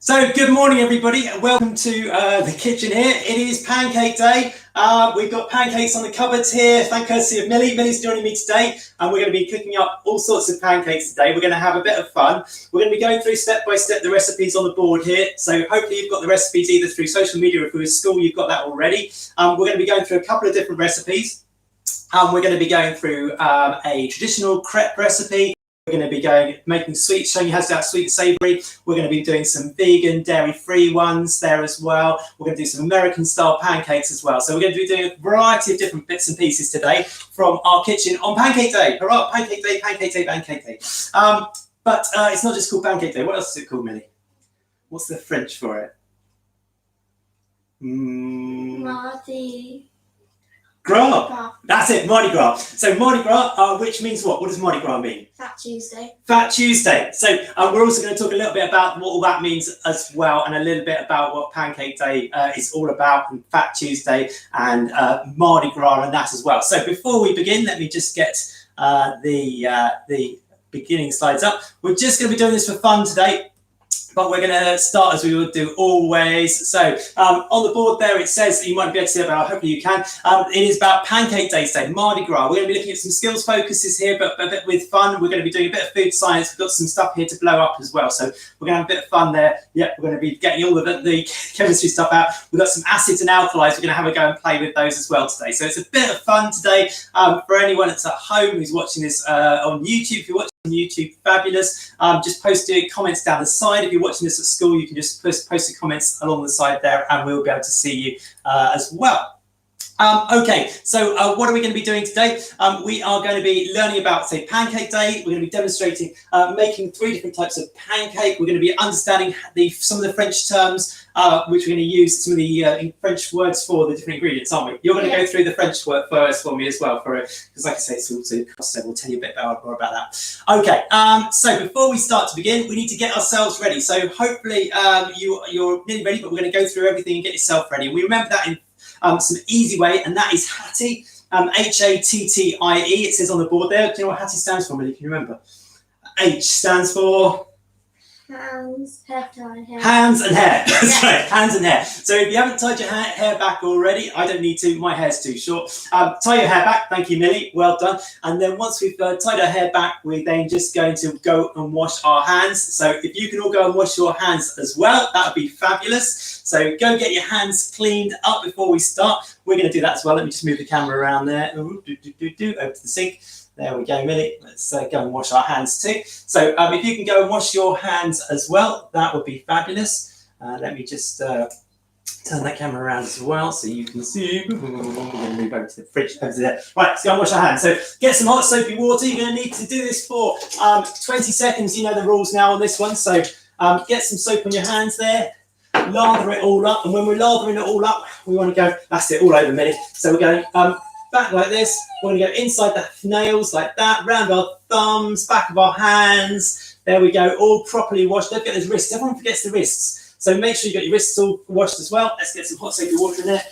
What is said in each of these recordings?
So good morning everybody, welcome to the kitchen here. It is pancake day. We've got pancakes on the cupboards here, thank courtesy of Millie. Millie's joining me today and we're going to be cooking up all sorts of pancakes today. We're going to have a bit of fun. We're going to be going through step by step the recipes on the board here. So hopefully you've got the recipes either through social media or through school, you've got that already. We're going to be going through a couple of different recipes. We're going to be going through a traditional crepe recipe. We're going to be making sweets, showing you how to do that sweet and savoury. We're going to be doing some vegan, dairy-free ones there as well. We're going to do some American-style pancakes as well. So we're going to be doing a variety of different bits and pieces today from our kitchen on Pancake Day. Hurrah! Pancake Day, Pancake Day, Pancake Day. But it's not just called Pancake Day. What else is it called, Millie? What's the French for it? Mardi. Gras. That's it, Mardi Gras. So Mardi Gras, which means what? What does Mardi Gras mean? Fat Tuesday. Fat Tuesday. So we're also going to talk a little bit about what all that means as well, and a little bit about what Pancake Day is all about, and Fat Tuesday, and Mardi Gras, and that as well. So before we begin, let me just get the beginning slides up. We're just going to be doing this for fun today. But we're going to start as we would do always. So on the board there, it says, you might be able to see it, but hopefully you can. It is about Pancake Day today, Mardi Gras. We're going to be looking at some skills focuses here, but a bit with fun. We're going to be doing a bit of food science. We've got some stuff here to blow up as well. So we're going to have a bit of fun there. Yeah, we're going to be getting all of the chemistry stuff out. We've got some acids and alkalis. We're going to have a go and play with those as well today. So it's a bit of fun today for anyone that's at home who's watching this on YouTube. If you're watching on YouTube, fabulous. Just post your comments down the side. If you're watching this at school, you can just post your comments along the side there and we'll be able to see you as well. Okay, so what are we going to be doing today? We are going to be learning about, say, Pancake Day. We're going to be demonstrating making 3 different types of pancake. We're going to be understanding some of the French terms, which we're going to use some of the French words for the different ingredients, aren't we? You're going to go through the French words for me as well, because like I say, it's also so we'll tell you a bit more about that. Okay, so before we start to begin, we need to get ourselves ready. So hopefully you're nearly ready, but we're going to go through everything and get yourself ready. And we remember that in some easy way, and that is Hattie, H-A-T-T-I-E. It says on the board there. Do you know what Hattie stands for, Millie? Can you remember? H stands for? Hands, hair tie, hair. Hands and hair. That's right, hands and hair. So if you haven't tied your hair back already, I don't need to, my hair's too short. Tie your hair back, thank you Millie, well done. And then once we've tied our hair back, we're then just going to go and wash our hands. So if you can all go and wash your hands as well, that would be fabulous. So go get your hands cleaned up before we start. We're going to do that as well. Let me just move the camera around there. Over to the sink. There we go, Millie. Let's go and wash our hands too. So if you can go and wash your hands as well, that would be fabulous. Let me just turn that camera around as well so you can see. We're going to move over to the fridge over there. Right, let's go and wash our hands. So get some hot soapy water. You're going to need to do this for 20 seconds. You know the rules now on this one. So get some soap on your hands there. Lather it all up. And when we're lathering it all up, we want to go, that's it, all over, Millie. So we're going back like this. We're going to go inside the nails like that, round our thumbs, back of our hands. There we go, all properly washed. Don't forget those wrists. Everyone forgets the wrists. So make sure you got your wrists all washed as well. Let's get some hot soapy water in there.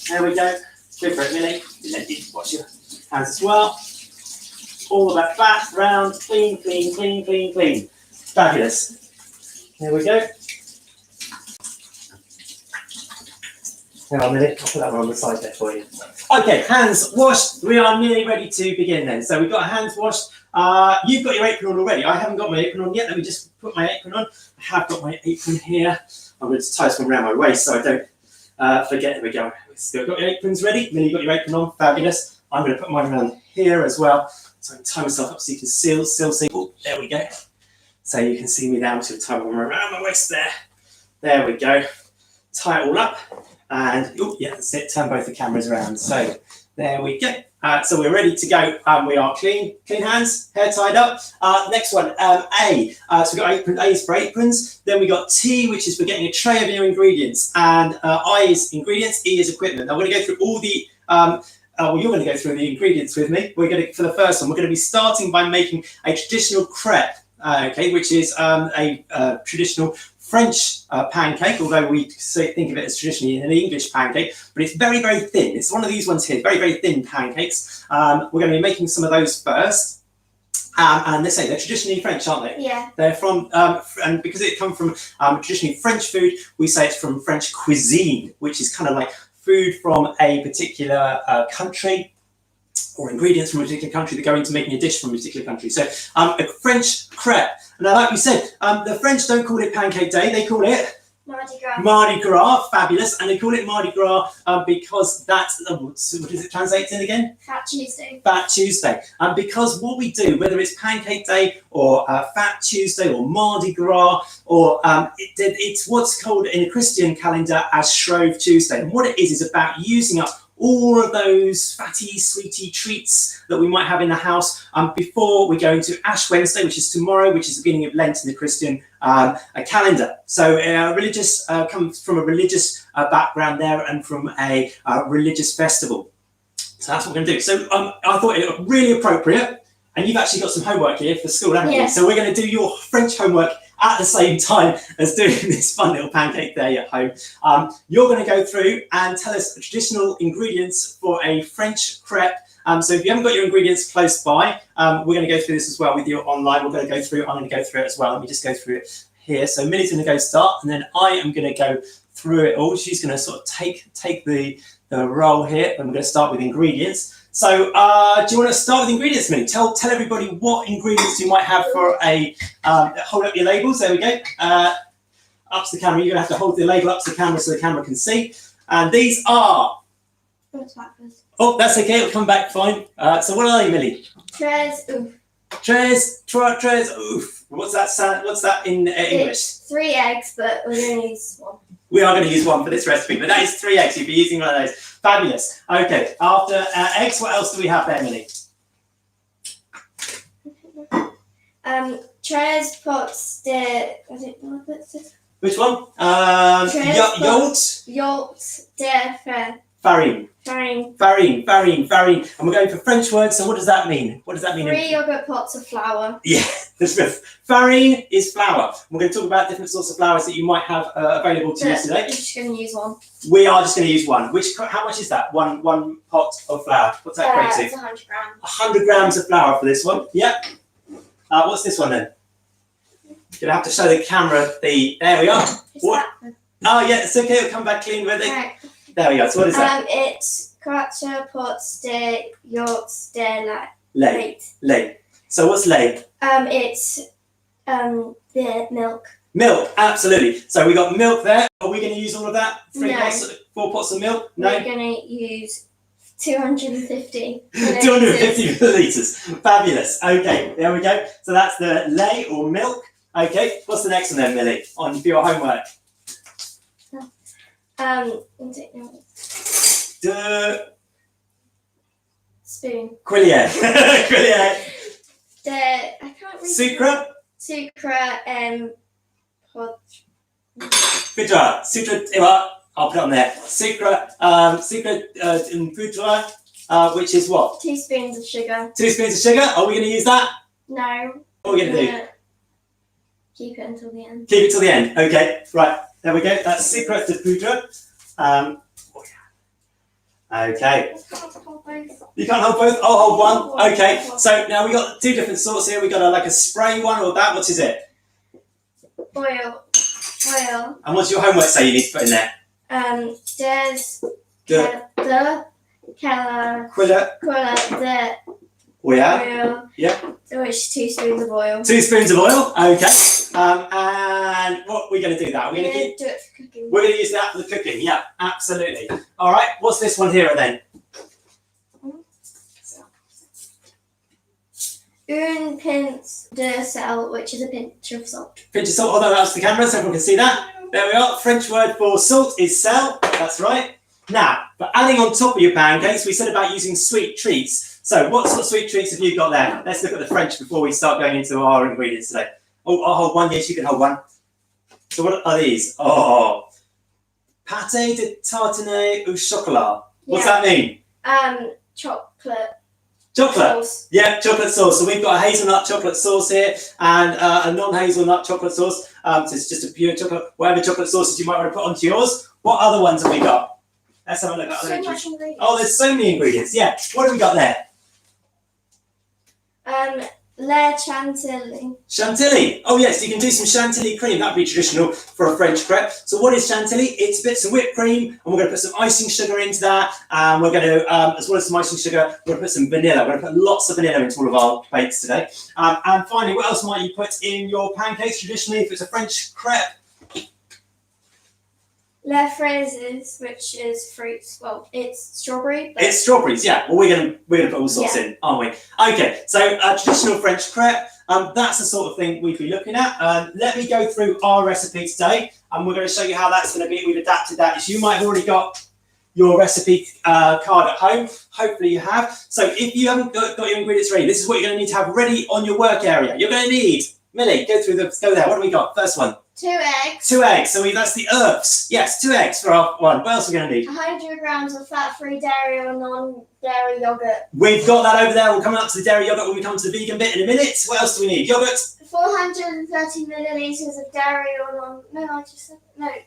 There we go. Go for it, Millie. Let you wash your hands as well. All of that fat, round, clean, clean, clean, clean, clean. Fabulous. There we go. Hang on, Millie. I'll put that one on the side there for you. Okay, hands washed. We are nearly ready to begin then. So we've got our hands washed. You've got your apron on already. I haven't got my apron on yet. Let me just put my apron on. I have got my apron here. I'm going to tie this one around my waist so I don't forget. There we go. Still got your aprons ready. Millie, you got your apron on. Fabulous. I'm going to put mine around here as well. So I can tie myself up so you can still see. Oh, there we go. So you can see me down to tie one around my waist there. There we go. Tie it all up. And oh yeah, that's it. Turn both the cameras around. So there we go. So we're ready to go. We are clean hands, hair tied up. Next one, A. So we've got apron. A is for aprons. Then we got T, which is for getting a tray of your ingredients, and I is ingredients. E is equipment. Now we're going to go through all the. Well, you're going to go through the ingredients with me. We're going to, for the first one, we're going to be starting by making a traditional crepe. Okay, which is a traditional French pancake, although we think of it as traditionally an English pancake, but it's very, very thin. It's one of these ones here, very, very thin pancakes. We're going to be making some of those first. And they say they're traditionally French, aren't they? Yeah. They're from, and because it comes from traditionally French food, we say it's from French cuisine, which is kind of like food from a particular country, or ingredients from a particular country that go into making a dish from a particular country. So a French crepe. Now, like we said, the French don't call it Pancake Day, they call it Mardi Gras. Mardi Gras, fabulous. And they call it Mardi Gras because that's, what does it translate in again? Fat Tuesday. Fat Tuesday. And because what we do, whether it's Pancake Day or Fat Tuesday or Mardi Gras, or it's what's called in a Christian calendar as Shrove Tuesday. And what it is about using up all of those fatty, sweety treats that we might have in the house before we go into Ash Wednesday, which is tomorrow, which is the beginning of Lent in the Christian calendar. So religious comes from a religious background there and from a religious festival. So that's what we're going to do. So I thought it was really appropriate, and you've actually got some homework here for school, haven't you? So we're going to do your French homework at the same time as doing this fun little pancake day at home. You're going to go through and tell us traditional ingredients for a French crepe. So if you haven't got your ingredients close by, we're going to go through this as well with you online. We're going to go through it. I'm going to go through it as well. Let me just go through it here. So Millie's going to go start, and then I am going to go through it all. She's going to sort of take the role here, and we're going to start with ingredients. So do you want to start with ingredients, Millie? Tell everybody what ingredients you might have for a, hold up your labels, there we go. Up to the camera, you're going to have to hold the label up to the camera so the camera can see. And these are... Oh, that's okay, it'll come back fine. So what are they, Millie? Tres, oof. Tres, oof. What's that in English? It's 3 eggs, but we're going to use 1. We are going to use 1 for this recipe, but that is 3 eggs. You'll be using one of those. Fabulous. Okay, after eggs, what else do we have there, Millie? Tres pots de... I don't know what that's it. Which one? Yoghurt de farine. Farine. And we're going for French words, so what does that mean? What does that mean? 3 yogurt pots of flour. Yeah, farine is flour. We're going to talk about different sorts of flours that you might have available to you today. We're just going to use 1. We are just going to use 1. How much is that? One pot of flour. What's that equate to? It's 100 grams. 100 grams of flour for this one. Yep. What's this one then? You're going to have to show the camera the... There we are. What? Oh, yeah, it's okay. It'll come back clean with it. Right. There we go. So what is that? It's 4 pots de yacht de lait. So what's lait? It's the milk. Milk, absolutely. So we got milk there. Are we going to use all of that? 4 pots of milk? No. We're going to use 250. 250 millilitres. Fabulous. Okay, there we go. So that's the lait or milk. Okay, what's the next one then, Millie? On for your homework. Spoon. Quillier. I can't read. Sucre. Poudre. I'll put it on there. Sucre in poudre, which is what? 2 spoons of sugar. 2 spoons of sugar. Are we going to use that? No. What are we going to do? Keep it until the end. Keep it till the end. Okay. Right. There we go. That's sucre de poudre. Okay. You can't hold both? I'll hold 1. Okay. So now we got 2 different sorts here. We got like a spray one or that. What is it? Oil. And what's your homework say you need to put in there? There's oil. Yeah. Which 2 spoons of oil. 2 spoons of oil. Okay. And what are we going to do that? We're going to do it for cooking. We're going to use that for the cooking. Yeah, absolutely. All right. What's this one here then? Un pinch de sel, which is a pinch of salt. Pinch of salt. Although that's the camera, so everyone can see that. There we are. French word for salt is sel. That's right. Now, for adding on top of your pancakes, we said about using sweet treats. So what sort of sweet treats have you got there? Let's look at the French before we start going into our ingredients today. Oh, I'll hold 1. Yes, you can hold 1. So what are these? Oh, pâté de tartiner au chocolat. What's that mean? Chocolate. Sauce. Yeah, chocolate sauce. So we've got a hazelnut chocolate sauce here and a non-hazelnut chocolate sauce. So it's just a pure chocolate, whatever chocolate sauces you might want to put onto yours. What other ones have we got? Let's have a look at other ingredients. Oh, there's so many ingredients. Yeah. What have we got there? Le chantilly. Chantilly. Oh yes, you can do some chantilly cream. That'd be traditional for a French crepe. So what is chantilly? It's bits of whipped cream, and we're going to put some icing sugar into that. And we're going to, as well as some icing sugar, we're going to put some vanilla. We're going to put lots of vanilla into all of our bakes today. And finally, what else might you put in your pancakes traditionally if it's a French crepe? Le fraises, which is fruits. Well, it's strawberry. But It's strawberries, yeah. Well, we're gonna put all sorts in, aren't we? Okay, so traditional French crepe. That's the sort of thing we'd be looking at. Let me go through our recipe today, and we're going to show you how that's going to be. We've adapted that. So you might have already got your recipe card at home. Hopefully you have. So if you haven't got your ingredients ready, this is what you're going to need to have ready on your work area. You're going to need, Millie, go there. What do we got? First one. 2 eggs. 2 eggs. So that's the herbs. Yes, 2 eggs for our one. What else are we going to need? 100 grams of fat-free dairy or non-dairy yogurt. We've got that over there. We'll come up to the dairy yogurt when we come to the vegan bit in a minute. What else do we need? Yogurt. 430 millilitres of dairy or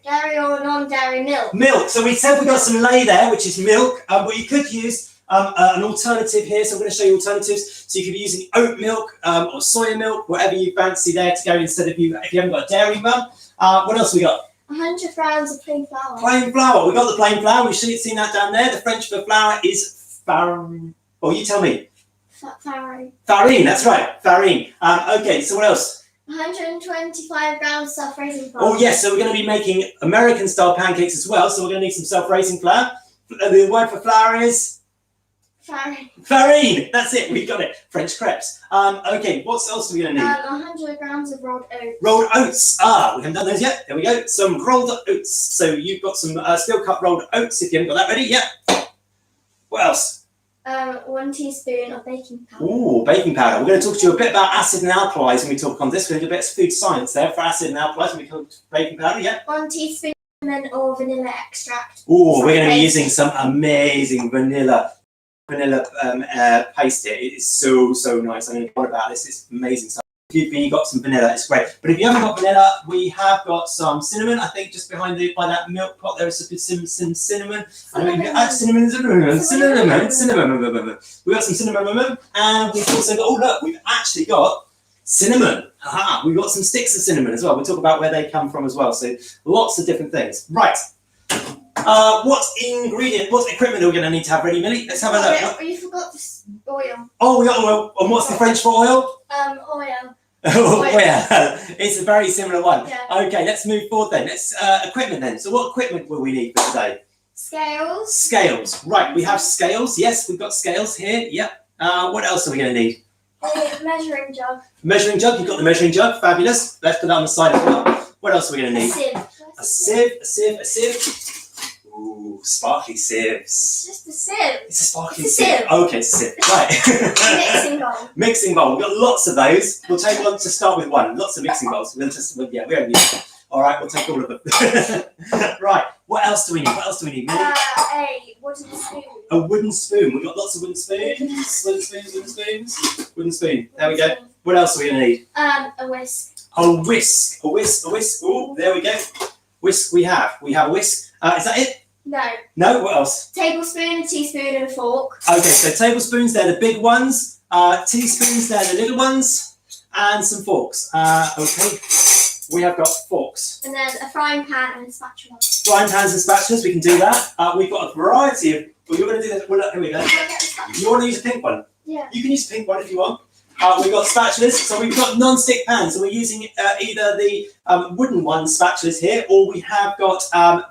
dairy or non-dairy milk. Milk. So we said we got some ley there, which is milk. But you could use an alternative here. So I'm going to show you alternatives. So you could be using oat milk or soya milk, whatever you fancy there to go instead of if you haven't got a dairy one. What else we got? 100 grams of plain flour. Plain flour. We've got the plain flour. We've seen that down there. The French for flour is farine. Oh, you tell me. Farine. Farine. That's right. Farine. Okay. So what else? 125 grams self-raising flour. Oh yes, so we're going to be making American-style pancakes as well. So we're going to need some self-raising flour. The word for flour is Farine. farine. That's it. We got it. French crepes. Okay. What else are we going to need? 100 grams of rolled oats. Rolled oats. We haven't done those yet. There we go. Some rolled oats. So you've got some steel cut rolled oats. If you haven't got that ready, yeah. What else? 1 teaspoon of baking powder. Ooh, baking powder. We're going to talk to you a bit about acid and alkalis when we talk on this. We're going to do a bit of food science there for acid and alkalis when we talk baking powder, yeah. 1 teaspoon or vanilla extract. Ooh, we're going to be using some amazing vanilla paste here. It is so nice. I'm going to talk about this. It's amazing stuff. If you've got some vanilla, it's great. But if you haven't got vanilla, we have got some cinnamon. I think just by that milk pot there is some cinnamon. Cinnamon. We've got some cinnamon, and we've also got. Oh look, we've actually got cinnamon. Aha! We've got some sticks of cinnamon as well. We'll talk about where they come from as well. So lots of different things. Right. What equipment are we going to need to have ready, Millie? Let's have a look. You forgot the oil. Oh, we got oil. And what's the French for oil? Oil. Oh, yeah. It's a very similar one. Yeah. Okay, let's move forward then. Let's equipment then. So what equipment will we need for today? Scales. Scales. Right, we have scales. Yes, we've got scales here. Yep. What else are we going to need? A measuring jug. Measuring jug. You've got the measuring jug. Fabulous. Let's put that on the side as well. What else are we going to need? A sieve. A sieve. Ooh, sparkly sieves. It's just a sieve. It's a sparkly It's a sieve. sieve. Oh, okay, it's a sieve. Right. Mixing bowl. Mixing bowl. We've got lots of those. We'll take one to start with one. Lots of mixing bowls. We only need one. All right, we'll take all of them. Right. What else do we need? Millie? A wooden spoon. A wooden spoon. We've got lots of wooden spoons. Wooden spoon. There we go. What else are we going to need? A whisk. A whisk. Oh, there we go. Whisk we have. We have a whisk. Is that it? No, what else? Tablespoon, a teaspoon, and a fork. Okay, so tablespoons, they're the big ones. Teaspoons, they're the little ones. And some forks. Okay, we have got forks. And then a frying pan and a spatula. Frying pans and spatulas, we can do that. We've got a variety of. Well, you're going to do this. Well, look, here we go. You want to use a pink one? Yeah. You can use a pink one if you want. We've got spatulas, so we've got non-stick pans. So we're using either the wooden one spatulas here, or we have got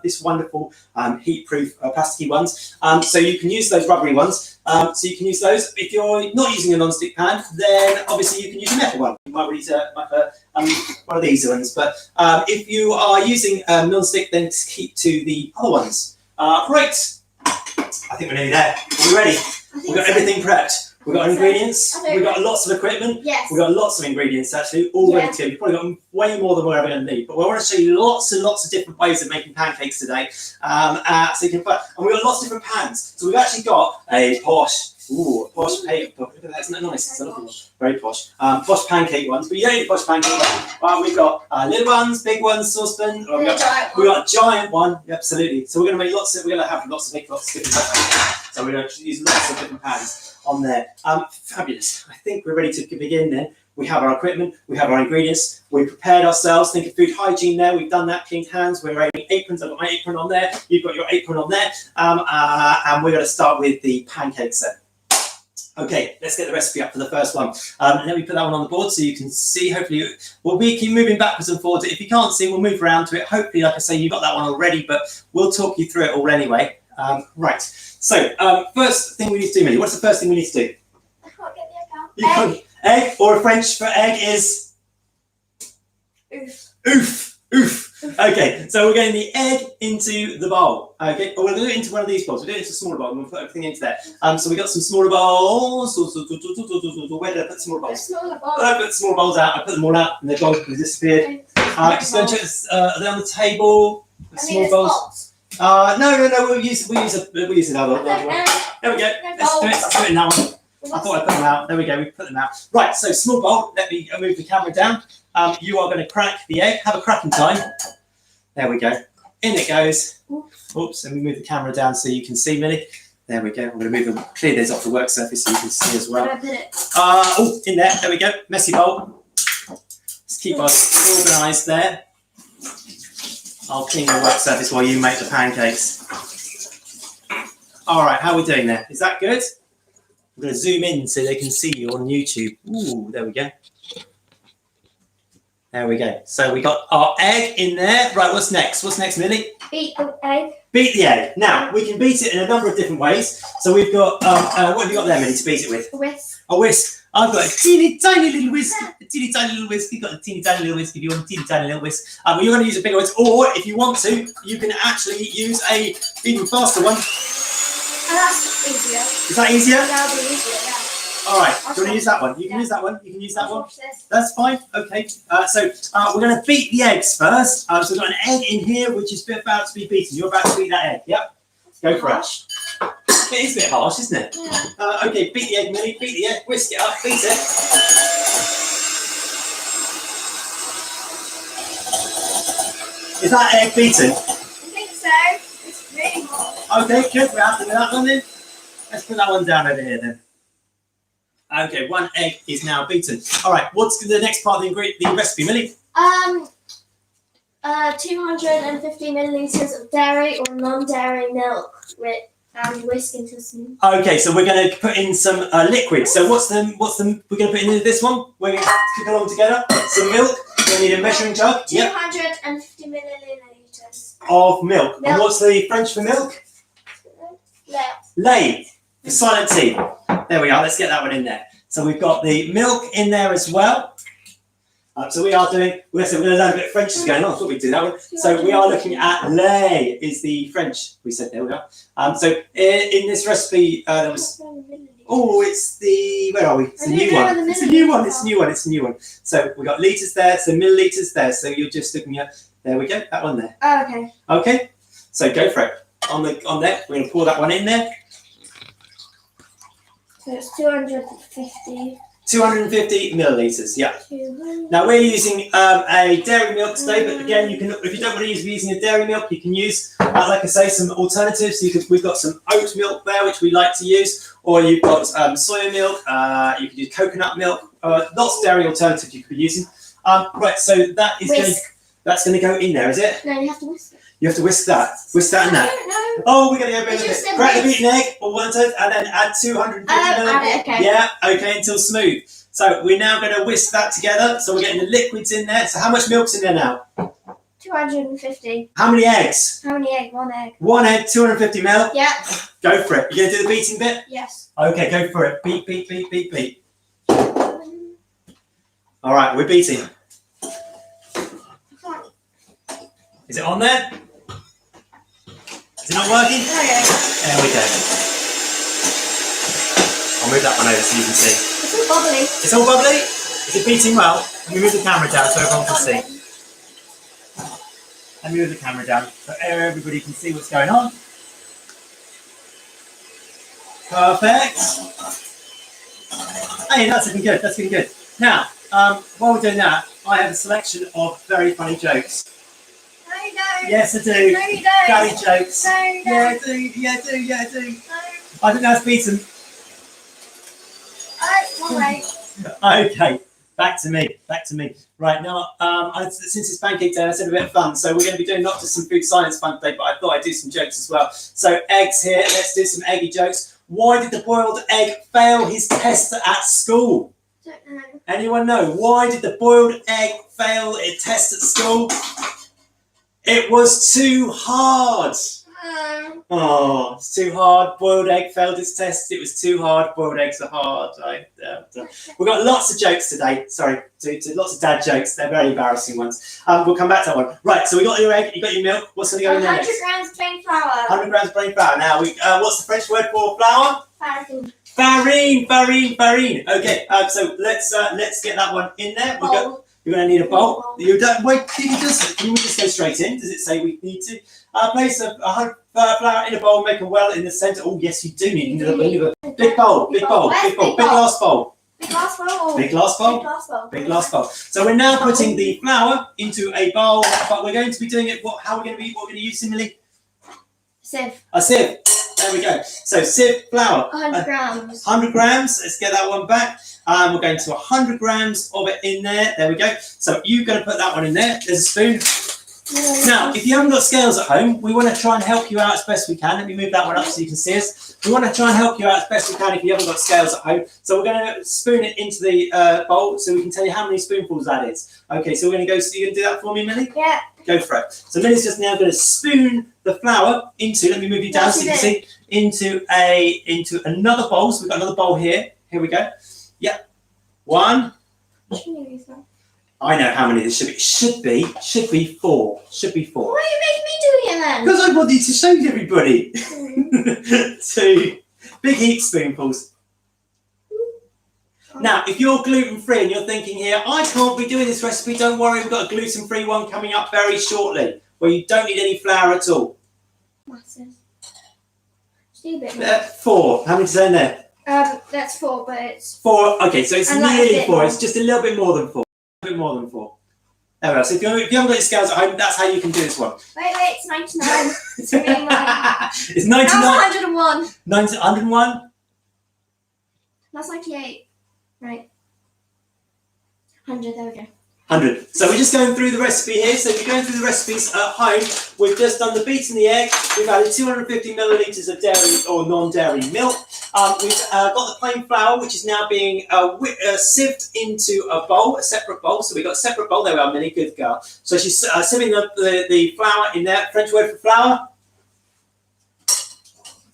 this wonderful heat-proof plasticky ones. So you can use those rubbery ones. So you can use those. If you're not using a non-stick pan, then obviously you can use a metal one. You might use one of these ones. But if you are using non-stick, then keep to the other ones. Right. I think we're nearly there. Are we ready? We've got everything prepped. We've got ingredients, we've got lots of equipment, yes. We've got lots of ingredients actually, all ready to go. We've probably got way more than we're ever going to need, but we want to show you lots and lots of different ways of making pancakes today. So you can and we've got lots of different pans. So we've actually got a posh paper. Look at that, isn't that nice? It's a lovely one. Very posh. Posh pancake ones, but you don't need a posh pancake one. We've got little ones, big ones, saucepan. We've got a giant one, absolutely. So we're going to make we're going to have lots of different. So So we're going to use lots of different pans on there. Fabulous. I think we're ready to begin then. We have our equipment, we have our ingredients, we've prepared ourselves. Think of food hygiene there. We've done that, cleaned hands, we're wearing aprons. I've got my apron on there, you've got your apron on there. And we're going to start with the pancakes then. Okay, let's get the recipe up for the first one. Let me put that one on the board so you can see. Hopefully, we'll be keep moving backwards and forwards. If you can't see, we'll move around to it. Hopefully, like I say, you've got that one already, but we'll talk you through it all anyway. Right, so first thing we need to do, Millie, what's the first thing we need to do? I can't get the egg out. You can't, egg, or a French for egg is? Oof. Oof, oof. Okay, so we're getting the egg into the bowl. Okay, or we'll do it into one of these bowls. We'll do it into a smaller bowl and we'll put everything into there. So we got some smaller bowls. Where did I put smaller bowls? I put smaller bowls out. I put them all out and they've gone, they disappeared. Just go and check this. Are they on the table? The small bowls. No. We'll use another. There we go. Let's do it in that one. I thought I put them out. There we go. We put them out. Right. So small bowl. Let me move the camera down. You are going to crack the egg. Have a cracking time. There we go. In it goes. Oops. And we move the camera down so you can see, Millie. There we go. I'm going to move them. Clear these off the work surface so you can see as well. Where did I put it? Oh, in there. There we go. Messy bowl. Let's keep us organised there. I'll clean the work surface while you make the pancakes. All right. How are we doing there? Is that good? I'm going to zoom in so they can see you on YouTube. Ooh, there we go. There we go. So we got our egg in there. Right, what's next? What's next, Millie? Beat the egg. Beat the egg. Now, we can beat it in a number of different ways. So we've got, what have you got there, Millie, to beat it with? A whisk. A whisk. I've got a teeny tiny little whisk. A teeny tiny little whisk. You've got a teeny tiny little whisk if you want a teeny tiny little whisk. You're going to use a bigger whisk. Or, if you want to, you can actually use a even faster one. Oh, that's easier. Is that easier? That'll be easier, yeah. All right, do you want to use that one? You can use that one. You can use that one. That's fine. Okay. So we're going to beat the eggs first. So we've got an egg in here, which is about to be beaten. You're about to beat that egg. Yep. Go for it. It is a bit harsh, isn't it? Yeah. Okay. Beat the egg, Millie. Beat the egg. Whisk it up. Beat it. Is that egg beaten? I think so. It's really hot. Okay. Good. We're happy with that one then. Let's put that one down over here then. Okay, one egg is now beaten. All right, what's the next part of the recipe, Millie? 250 millilitres of dairy or non-dairy milk and whisk until smooth. Okay, so we're going to put in some liquid. So what's the we're going to put in this one? We're going to cook along together. Some milk. We need a measuring jug. 250 millilitres of milk. And what's the French for milk? Lait. The silent T. There we are. Let's get that one in there. So we've got the milk in there as well. So we are doing. We're going to learn a bit of French is going on. I thought we'd do that one. So we are looking at lait is the French. We said there we are. So in this recipe there was. Oh, it's the. Where are we? It's a new one. It's a new one. It's a new one. It's a new one. So we got litres there. So millilitres there. So you're just looking at. There we go. That one there. Oh, okay. Okay. So go for it. On there. We're going to pour that one in there. So it's 250. 250 millilitres, yeah. Now we're using a dairy milk today, but again, you can, if you don't want to use using a dairy milk, you can use, like I say, some alternatives. We've got some oat milk there, which we like to use, or you've got soya milk. You can use coconut milk. Lots of dairy alternatives you could be using. Right, so that is that's going to go in there, is it? No, you have to whisk it. You have to whisk that. Whisk that and that. Oh, we're going to go a bit of it. Crack the beaten egg or one toast and then add 250 millilitres. Okay. Yeah, okay, until smooth. So we're now going to whisk that together. So we're getting the liquids in there. So how much milk's in there now? 250. How many eggs? How many eggs? One egg. One egg, 250 ml? Yeah. Go for it. You going to do the beating bit? Yes. Okay, go for it. Beat, beat, beat, beat, beat. All right, we're beating. Is it on there? Is it not working? Okay. There we go. I'll move that one over so you can see. It's all bubbly. It's all bubbly? Is it beating well? Let me move the camera down so everyone can see. Let me move the camera down so everybody can see what's going on. Perfect. Hey, that's looking good. That's looking good. Now, while we're doing that, I have a selection of very funny jokes. No, you don't. Yes, I do. No, you don't. Daddy jokes. No, you don't. Yeah, I do. Yeah, I do. Yeah, I do. No. I think that's beaten. Okay, back to me. Right now, since it's Pancake Day, I said a bit of fun. So we're going to be doing not just some food science fun today, but I thought I'd do some jokes as well. So eggs here. Let's do some eggy jokes. Why did the boiled egg fail his test at school? Don't know. Anyone know? Why did the boiled egg fail its test at school? It was too hard. Oh, it's too hard. Boiled egg failed its test. It was too hard. Boiled eggs are hard. We've got lots of jokes today. Sorry, lots of dad jokes. They're very embarrassing ones. We'll come back to that one. Right, so we got your egg, you got your milk. What's going to go in there next? 100 grams plain flour. 100 grams plain flour. Now, what's the French word for flour? Farine. Farine. Okay, so let's get that one in there. You're going to need a bowl. You don't wait. Can we just go straight in? Does it say we need to place a flour in a bowl, make a well in the centre? Oh, yes, you do need a big bowl, big glass bowl. Big glass bowl. Big glass bowl. So we're now putting the flour into a bowl, but we're going to be doing it. How are we going to use, Emily? Sieve. A sieve. There we go. So sieve flour. 100 grams. 100 grams. Let's get that one back. We're going to 100 grams of it in there. There we go. So you're going to put that one in there. There's a spoon. Now, if you haven't got scales at home, we want to try and help you out as best we can. Let me move that one up so you can see us. We want to try and help you out as best we can if you haven't got scales at home. So we're going to spoon it into the bowl so we can tell you how many spoonfuls that is. Okay, so we're going to go. So you going to do that for me, Millie? Yeah. Go for it. So Millie's just now going to spoon the flour into. Let me move you down so you can see into another bowl. So we've got another bowl here. Here we go. Yep. One. I know how many there should be. Should be four. Why are you making me do it then? Because I wanted to show you everybody. 2 big heap spoonfuls. Now, if you're gluten-free and you're thinking here, I can't be doing this recipe, don't worry, we've got a gluten-free one coming up very shortly, where you don't need any flour at all. Massive. Just do a bit more. 4. How many is in there? That's 4, but it's 4. Okay, so it's nearly 4. It's just a little bit more than 4. There we are. So if you haven't got your scales at home, that's how you can do this one. Wait, it's 99. It's really mine. It's 99. That's 101. 101? That's 98. Right. 100, there we go. 100. So we're just going through the recipe here. So if you're going through the recipes at home, we've just done the beaten the egg. We've added 250 millilitres of dairy or non-dairy milk. We've got the plain flour, which is now being sieved into a bowl, a separate bowl. So we've got a separate bowl. There we are, Millie, good girl. So she's sieving the flour in there. French word for flour?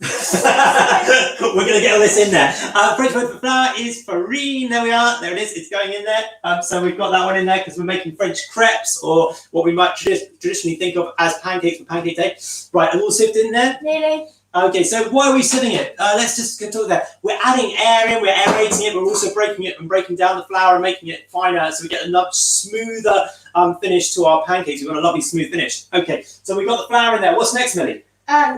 We're going to get all this in there. French word for flour is farine. There we are. There it is. It's going in there. So we've got that one in there because we're making French crêpes, or what we might traditionally think of as pancakes for Pancake Day. Right, and all sieved in there? Nearly. Okay, so why are we sieving it? Let's just talk there. We're adding air in, we're aerating it, we're also breaking it and breaking down the flour and making it finer so we get a much smoother finish to our pancakes. We've got a lovely smooth finish. Okay, so we've got the flour in there. What's next, Millie?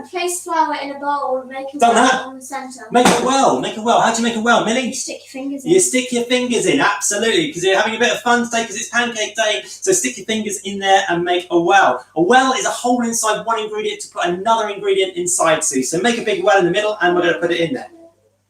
Place flour in a bowl, make a Done well that. on the centre. Make a well. How do you make a well, Millie? You stick your fingers in. You stick your fingers in, absolutely, because you're having a bit of fun today because it's Pancake Day. So stick your fingers in there and make a well. A well is a hole inside one ingredient to put another ingredient inside to. So make a big well in the middle and we're going to put it in there.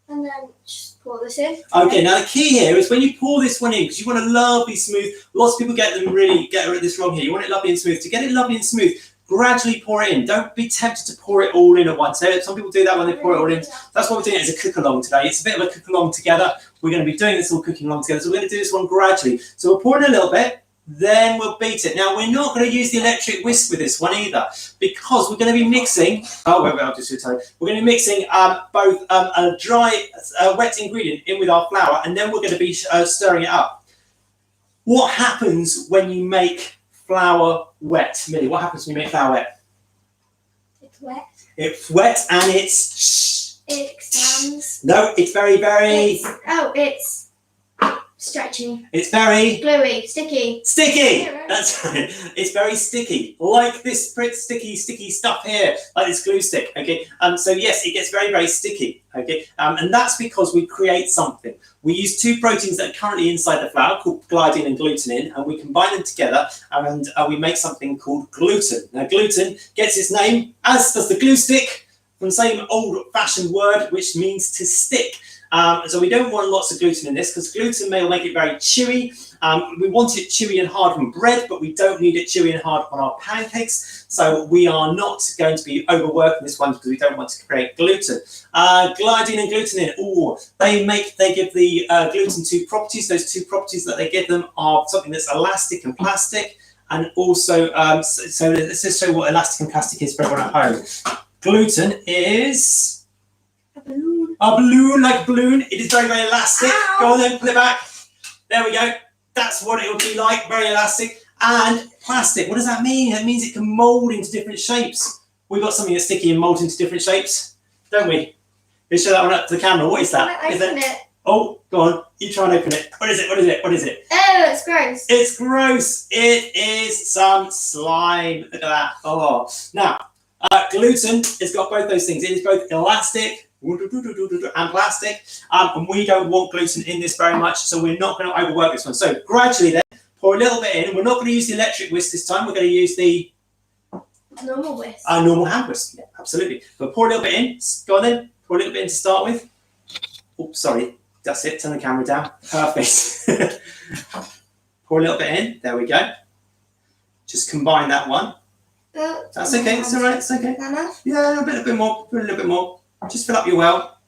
And then just pour this in. Okay, now the key here is when you pour this one in, because you want it lovely smooth. Lots of people get this wrong here. You want it lovely and smooth. To get it lovely and smooth, gradually pour it in. Don't be tempted to pour it all in at once. Some people do that when they pour it all in. That's what we're doing as a cook-along today. It's a bit of a cook-along together. We're going to be doing this all cooking along together. So we're going to do this one gradually. So we'll pour in a little bit, then we'll beat it. Now, we're not going to use the electric whisk with this one either, because we're going to be mixing, I'll just tell you. We're going to be mixing both a dry, wet ingredient in with our flour, and then we're going to be stirring it up. What happens when you make flour wet? Millie, what happens when you make flour wet? It's wet. It's wet and it's... It expands. No, it's very, very... It's stretchy. It's very... Gluey. Sticky. Sticky! Yeah, right. That's right. It's very sticky. Like this sticky stuff here. Like this glue stick, okay? So yes, it gets very, very sticky, okay? And that's because we create something. We use 2 proteins that are currently inside the flour called gliadin and gluten, and we combine them together and we make something called gluten. Now, gluten gets its name, as does the glue stick, from the same old-fashioned word, which means to stick. So we don't want lots of gluten in this because gluten will make it very chewy. We want it chewy and hard on bread, but we don't need it chewy and hard on our pancakes. So we are not going to be overworking this one because we don't want to create gluten. Gliadine and glutenin, they give the gluten two properties. Those two properties that they give them are something that's elastic and plastic. And also, so let's just show what elastic and plastic is for everyone at home. Gluten is a balloon, like a balloon. It is very, very elastic. Ow. Go on then, pull it back. There we go. That's what it would be like, very elastic. And plastic, what does that mean? It means it can mold into different shapes. We've got something that's sticky and molds into different shapes, don't we? Let's show that one up to the camera. What is that? Can I open it? Oh, go on. You try and open it. What is it? What is it? What is it? Oh, it's gross. It's gross. It is some slime. Look at that. Oh, now gluten has got both those things. It is both elastic and plastic, and we don't want gluten in this very much, so we're not going to overwork this one. So gradually, then pour a little bit in. We're not going to use the electric whisk this time. We're going to use the normal whisk. Normal hand whisk. Yeah, absolutely. But pour a little bit in. Go on then. Pour a little bit in to start with. Oh, sorry. That's it. Turn the camera down. Perfect. Pour a little bit in. There we go. Just combine that one. That's okay. It's all right. It's okay. Yeah, a bit more. Put a little bit more. Just fill up your well.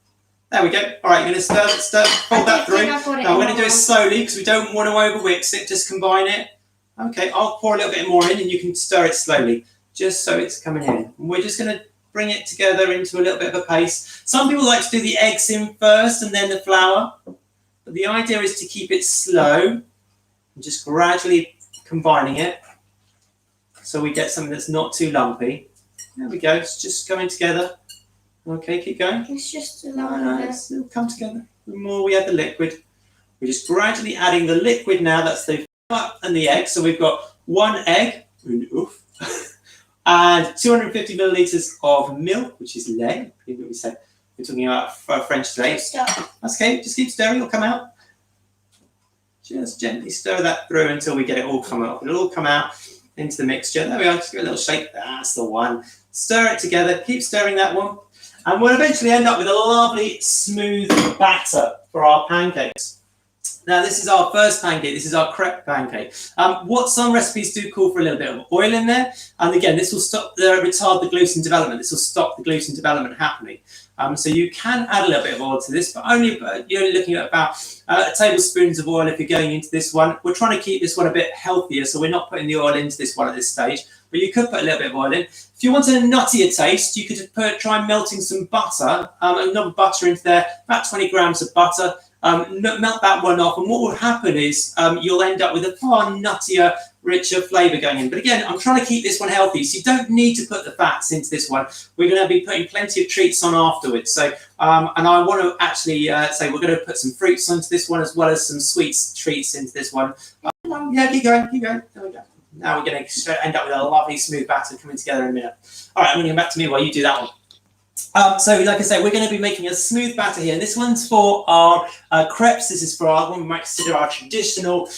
There we go. All right, you're going to stir, fold that through. Now we're going to do it slowly because we don't want to over whisk it. Just combine it. Okay, I'll pour a little bit more in and you can stir it slowly, just so it's coming in. And we're just going to bring it together into a little bit of a paste. Some people like to do the eggs in first and then the flour. But the idea is to keep it slow and just gradually combining it so we get something that's not too lumpy. There we go. It's just coming together. Okay, keep going. It's just a lot of it'll come together. The more we add the liquid, we're just gradually adding the liquid now. That's the flour and the egg. So we've got one egg. Oof. And 250 millilitres of milk, which is lait. We said we're talking about French lait. That's okay. Just keep stirring. It'll come out. Just gently stir that through until we get it all come out. It'll all come out into the mixture. There we are. Just give it a little shake. That's the one. Stir it together. Keep stirring that one, and we'll eventually end up with a lovely smooth batter for our pancakes. Now, this is our first pancake. This is our crepe pancake. What some recipes do call for a little bit of oil in there. And again, this will retard the gluten development. This will stop the gluten development happening. So you can add a little bit of oil to this, but only you're looking at about tablespoons of oil if you're going into this one. We're trying to keep this one a bit healthier, so we're not putting the oil into this one at this stage. But you could put a little bit of oil in. If you want a nuttier taste, you could try melting some butter, another butter into there, about 20 grams of butter. Melt that one off, and what will happen is you'll end up with a far nuttier, richer flavour going in. But again, I'm trying to keep this one healthy, so you don't need to put the fats into this one. We're going to be putting plenty of treats on afterwards. So, and I want to actually say we're going to put some fruits onto this one as well as some sweets treats into this one. Yeah, keep going, keep going. There we go. Now we're going to end up with a lovely smooth batter coming together in a minute. All right, I'm going to come back to me while you do that one. So, like I say, we're going to be making a smooth batter here. This one's for our crepes. This is for what we might consider our traditional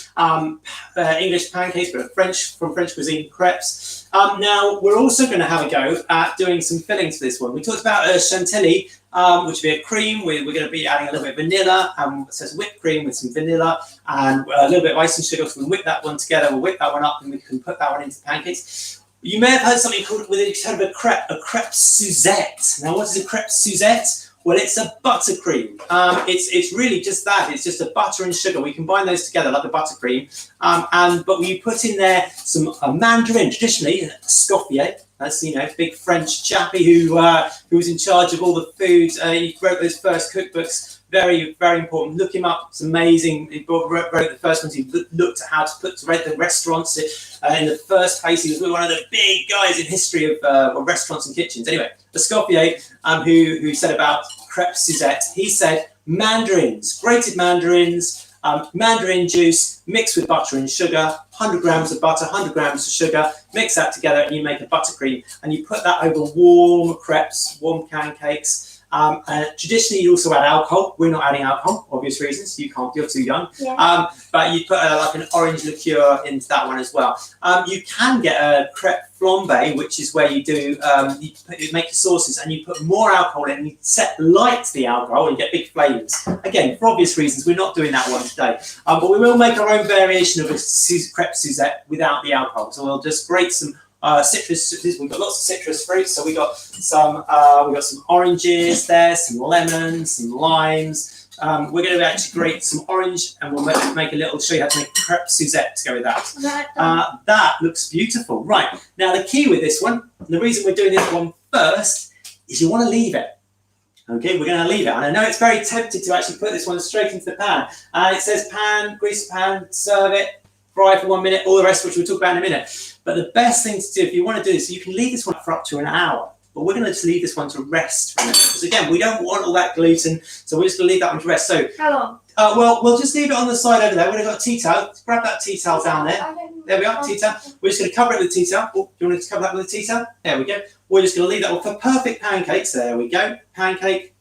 English pancakes, but from French cuisine, crepes. Now, we're also going to have a go at doing some fillings for this one. We talked about chantilly, which would be a cream. We're going to be adding a little bit of vanilla, so it's whipped cream with some vanilla and a little bit of icing sugar. So we'll whip that one together. We'll whip that one up, and we can put that one into the pancakes. You may have heard something called a crepe Suzette. Now, what is a crepe Suzette? Well, it's a buttercream. It's really just that. It's just a butter and sugar. We combine those together like a buttercream. But we put in there some mandarin, traditionally Escoffier. That's, big French chappie who was in charge of all the food. He wrote those first cookbooks. Very, very important. Look him up. It's amazing. He wrote the first ones. He looked at how to rate the restaurants in the first place. He was one of the big guys in history of restaurants and kitchens. Anyway, Escoffier, who said about crepe Suzette, he said mandarins, grated mandarins, mandarin juice mixed with butter and sugar, 100 grams of butter, 100 grams of sugar, mix that together and you make a buttercream. And you put that over warm crepes, warm pancakes. Traditionally, you also add alcohol. We're not adding alcohol, obvious reasons. You can't, you're too young. Yeah. But you put like an orange liqueur into that one as well. You can get a crepe flambe, which is where you do you make your sauces and you put more alcohol in and you set light the alcohol and you get big flames. Again, for obvious reasons, we're not doing that one today. But we will make our own variation of a crepe Suzette without the alcohol. So we'll just grate some citrus. We've got lots of citrus fruits. So we got some oranges there, some lemons, some limes. We're going to actually grate some orange and we'll make a little, show you how to make crepe Suzette to go with that. That looks beautiful. Right, now the key with this one, the reason we're doing this one first, is you want to leave it. Okay, we're going to leave it. And I know it's very tempting to actually put this one straight into the pan. It says pan, grease the pan, serve it, fry for 1 minute, all the rest which we'll talk about in a minute. But the best thing to do if you want to do this, you can leave this one for up to an hour. But we're going to just leave this one to rest for a minute. Because again, we don't want all that gluten, so we're just going to leave that one to rest. So, how long? Well, we'll just leave it on the side over there. We've got a tea towel. Grab that tea towel down there. There we are, tea towel. We're just going to cover it with a tea towel. Oh, do you want to cover that with a tea towel? There we go. We're just going to leave that one for perfect pancakes. There we go. Pancake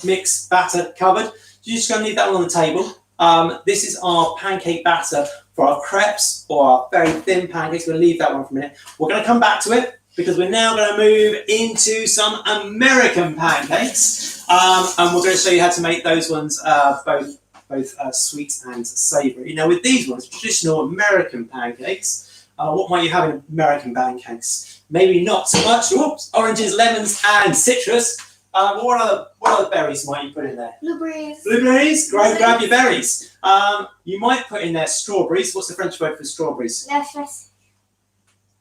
mix batter covered. You're just going to leave that one on the table. This is our pancake batter for our crepes or our very thin pancakes. We'll leave that one for a minute. We're going to come back to it because we're now going to move into some American pancakes. And we're going to show you how to make those ones both sweet and savoury. Now with these ones, traditional American pancakes, what might you have in American pancakes? Maybe not so much. Oops, oranges, lemons and citrus. What other berries might you put in there? Blueberries. Blueberries? Grab your berries. You might put in there strawberries. What's the French word for strawberries? Fraise.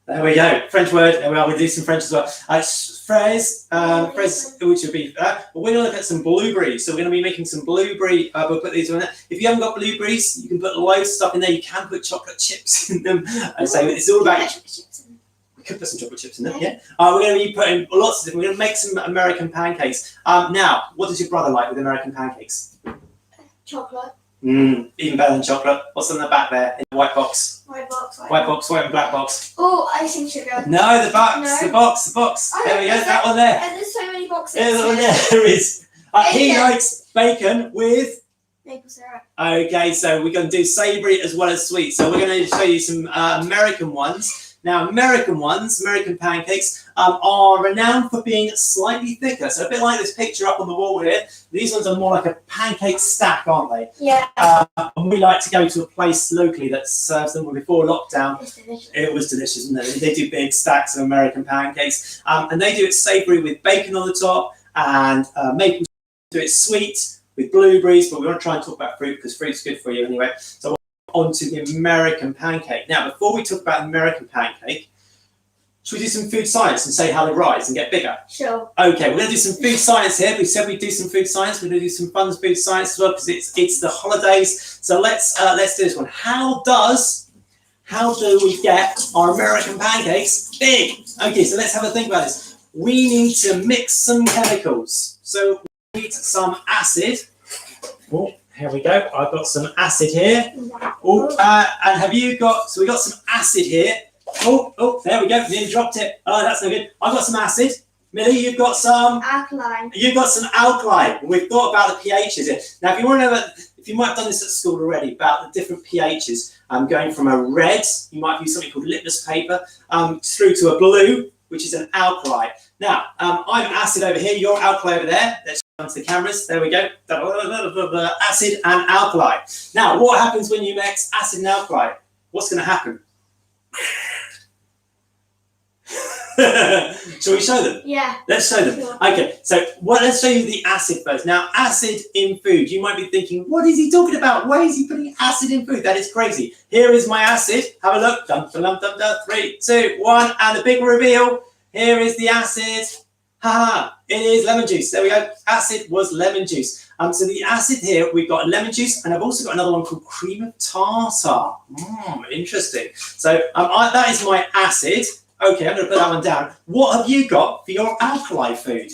There we go. French word. There we are. We'll do some French as well. Fraise, fraise, which would be that. But we're going to look at some blueberries. So we're going to be making some blueberry. We'll put these in there. If you haven't got blueberries, you can put loads of stuff in there. You can put chocolate chips in them. And so it's all about. We could put some chocolate chips in there. Yeah. We're going to be putting lots of different. We're going to make some American pancakes. Now, what does your brother like with American pancakes? Chocolate. Even better than chocolate. What's on the back there in the white box? White box. White and black box. Oh, icing sugar. No, the box. No. The box. There we go. That one there. And there's so many boxes. There's one there. There is. He likes bacon with maple syrup. Okay, so we're going to do savoury as well as sweet. So we're going to show you some American ones. Now, American pancakes are renowned for being slightly thicker. So a bit like this picture up on the wall here. These ones are more like a pancake stack, aren't they? Yeah. And we like to go to a place locally that serves them. Before lockdown, it was delicious, wasn't it? They do big stacks of American pancakes. And they do it savoury with bacon on the top and maple. Do it sweet with blueberries, but we want to try and talk about fruit because fruit's good for you anyway. So onto the American pancake. Now, before we talk about American pancake, should we do some food science and say how they rise and get bigger? Sure. Okay, we're going to do some food science here. We said we'd do some food science. We're going to do some fun food science as well because it's the holidays. So let's do this one. How do we get our American pancakes big? Okay, so let's have a think about this. We need to mix some chemicals. So we need some acid. Oh, here we go. I've got some acid here. Oh, and have you got? So we got some acid here. Oh, there we go. Nearly dropped it. Oh, that's no good. I've got some acid. Millie, you've got some alkaline. You've got some alkali. We've thought about the pHs here. Now, if you want to know, if you might have done this at school already about the different pHs, going from a red, you might use something called litmus paper, through to a blue, which is an alkali. Now, I'm acid over here. You're alkali over there. Let's go onto the cameras. There we go. Acid and alkali. Now, what happens when you mix acid and alkali? What's going to happen? Shall we show them? Yeah. Let's show them. Sure. Okay, so let's show you the acid first. Now, acid in food. You might be thinking, what is he talking about? Why is he putting acid in food? That is crazy. Here is my acid. Have a look. Dum, dum, dum, dum, 3, 2, 1. And the big reveal. Here is the acid. Ha! It is lemon juice. There we go. Acid was lemon juice. So the acid here, we've got lemon juice, and I've also got another one called cream of tartar. Interesting. So that is my acid. Okay, I'm going to put that one down. What have you got for your alkali food?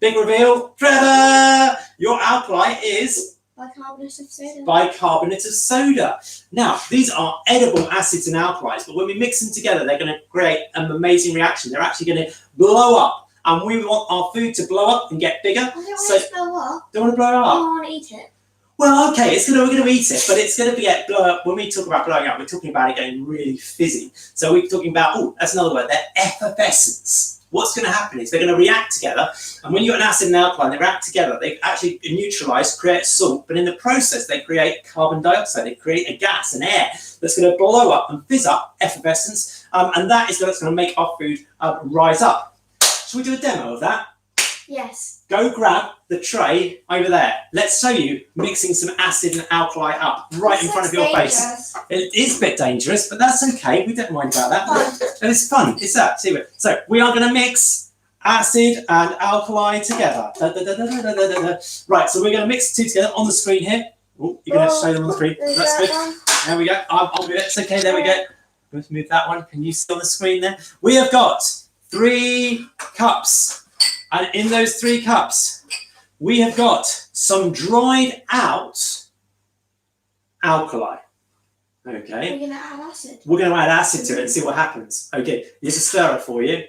Big reveal. Trevor! Your alkali is bicarbonate of soda. Bicarbonate of soda. Now, these are edible acids and alkalis, but when we mix them together, they're going to create an amazing reaction. They're actually going to blow up and we want our food to blow up and get bigger. I don't want it to blow up. Don't want to blow it I up? want to eat it. Well, okay, we're going to eat it, but it's going to get blow up. When we talk about blowing up, we're talking about it getting really fizzy. So we're talking about, oh, that's another word there, effervescence. What's going to happen is they're going to react together, and when you've got an acid and alkaline, they react together. They actually neutralise, create salt, but in the process, they create carbon dioxide. They create a gas, an air, that's going to blow up and fizz up, effervescence, and that is what's going to make our food rise up. Shall we do a demo of that? Yes. Go grab the tray over there. Let's show you mixing some acid and alkali up right in front of your face. It is a bit dangerous, but that's okay. We don't mind about that. And it's fun. It's that. See it. So we are going to mix acid and alkali together. Right. So we're going to mix the two together on the screen here. Oh, you're going to show them on the screen. That's good. There we go. I'll do it. It's okay. There we go. Let's move that one. Can you see on the screen there? We have got 3 cups. And in those 3 cups, we have got some dried out alkali. Okay. We're going to add acid. We're going to add acid to it and see what happens. Okay, here's a stirrer for you.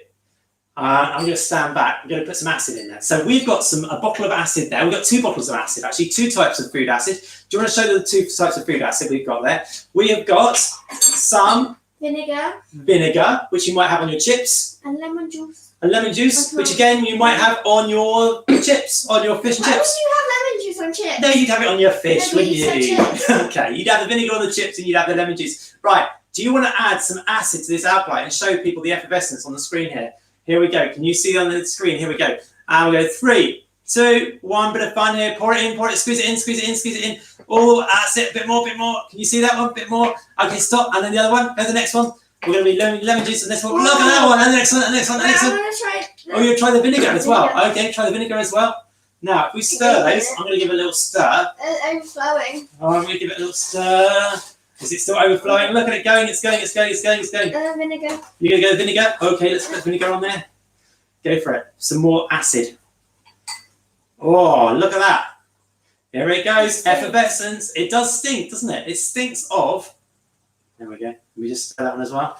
I'm going to stand back. I'm going to put some acid in there. So we've got a bottle of acid there. We've got 2 bottles of acid, actually, 2 types of food acid. Do you want to show them the 2 types of food acid we've got there? We have got some vinegar, which you might have on your chips. And lemon juice. And lemon juice, which again you might have on your chips, on your fish and chips. Why would you have lemon juice on chips? No, you'd have it on your fish, No, wouldn't you? chips. Okay, you'd have the vinegar on the chips and you'd have the lemon juice. Right, do you want to add some acid to this alkali and show people the effervescence on the screen here? Here we go. Can you see on the screen? Here we go. And we go 3, 2, 1. Bit of fun here. Pour it in, squeeze it in, squeeze it in, squeeze it in. Oh, that's it. Bit more, bit more. Can you see that one? Bit more. Okay, stop. And then the other one. Go to the next one. We're going to be lemon juice and this one. Look at that one. And the next one, and the next one, and the next one. I'm going to try it. Oh, you're try the vinegar as well. Okay, try the vinegar as well. Now, if we stir those, I'm going to give it a little stir. Overflowing. Oh, I'm going to give it a little stir. Is it still overflowing? Look at it going. It's going. It's going. It's going. It's going. Vinegar. You're going to go vinegar? Okay, let's put vinegar on there. Go for it. Some more acid. Oh, look at that. Here it goes. Effervescence. It does stink, doesn't it? It stinks of. There we go. Let me just stir that one as well.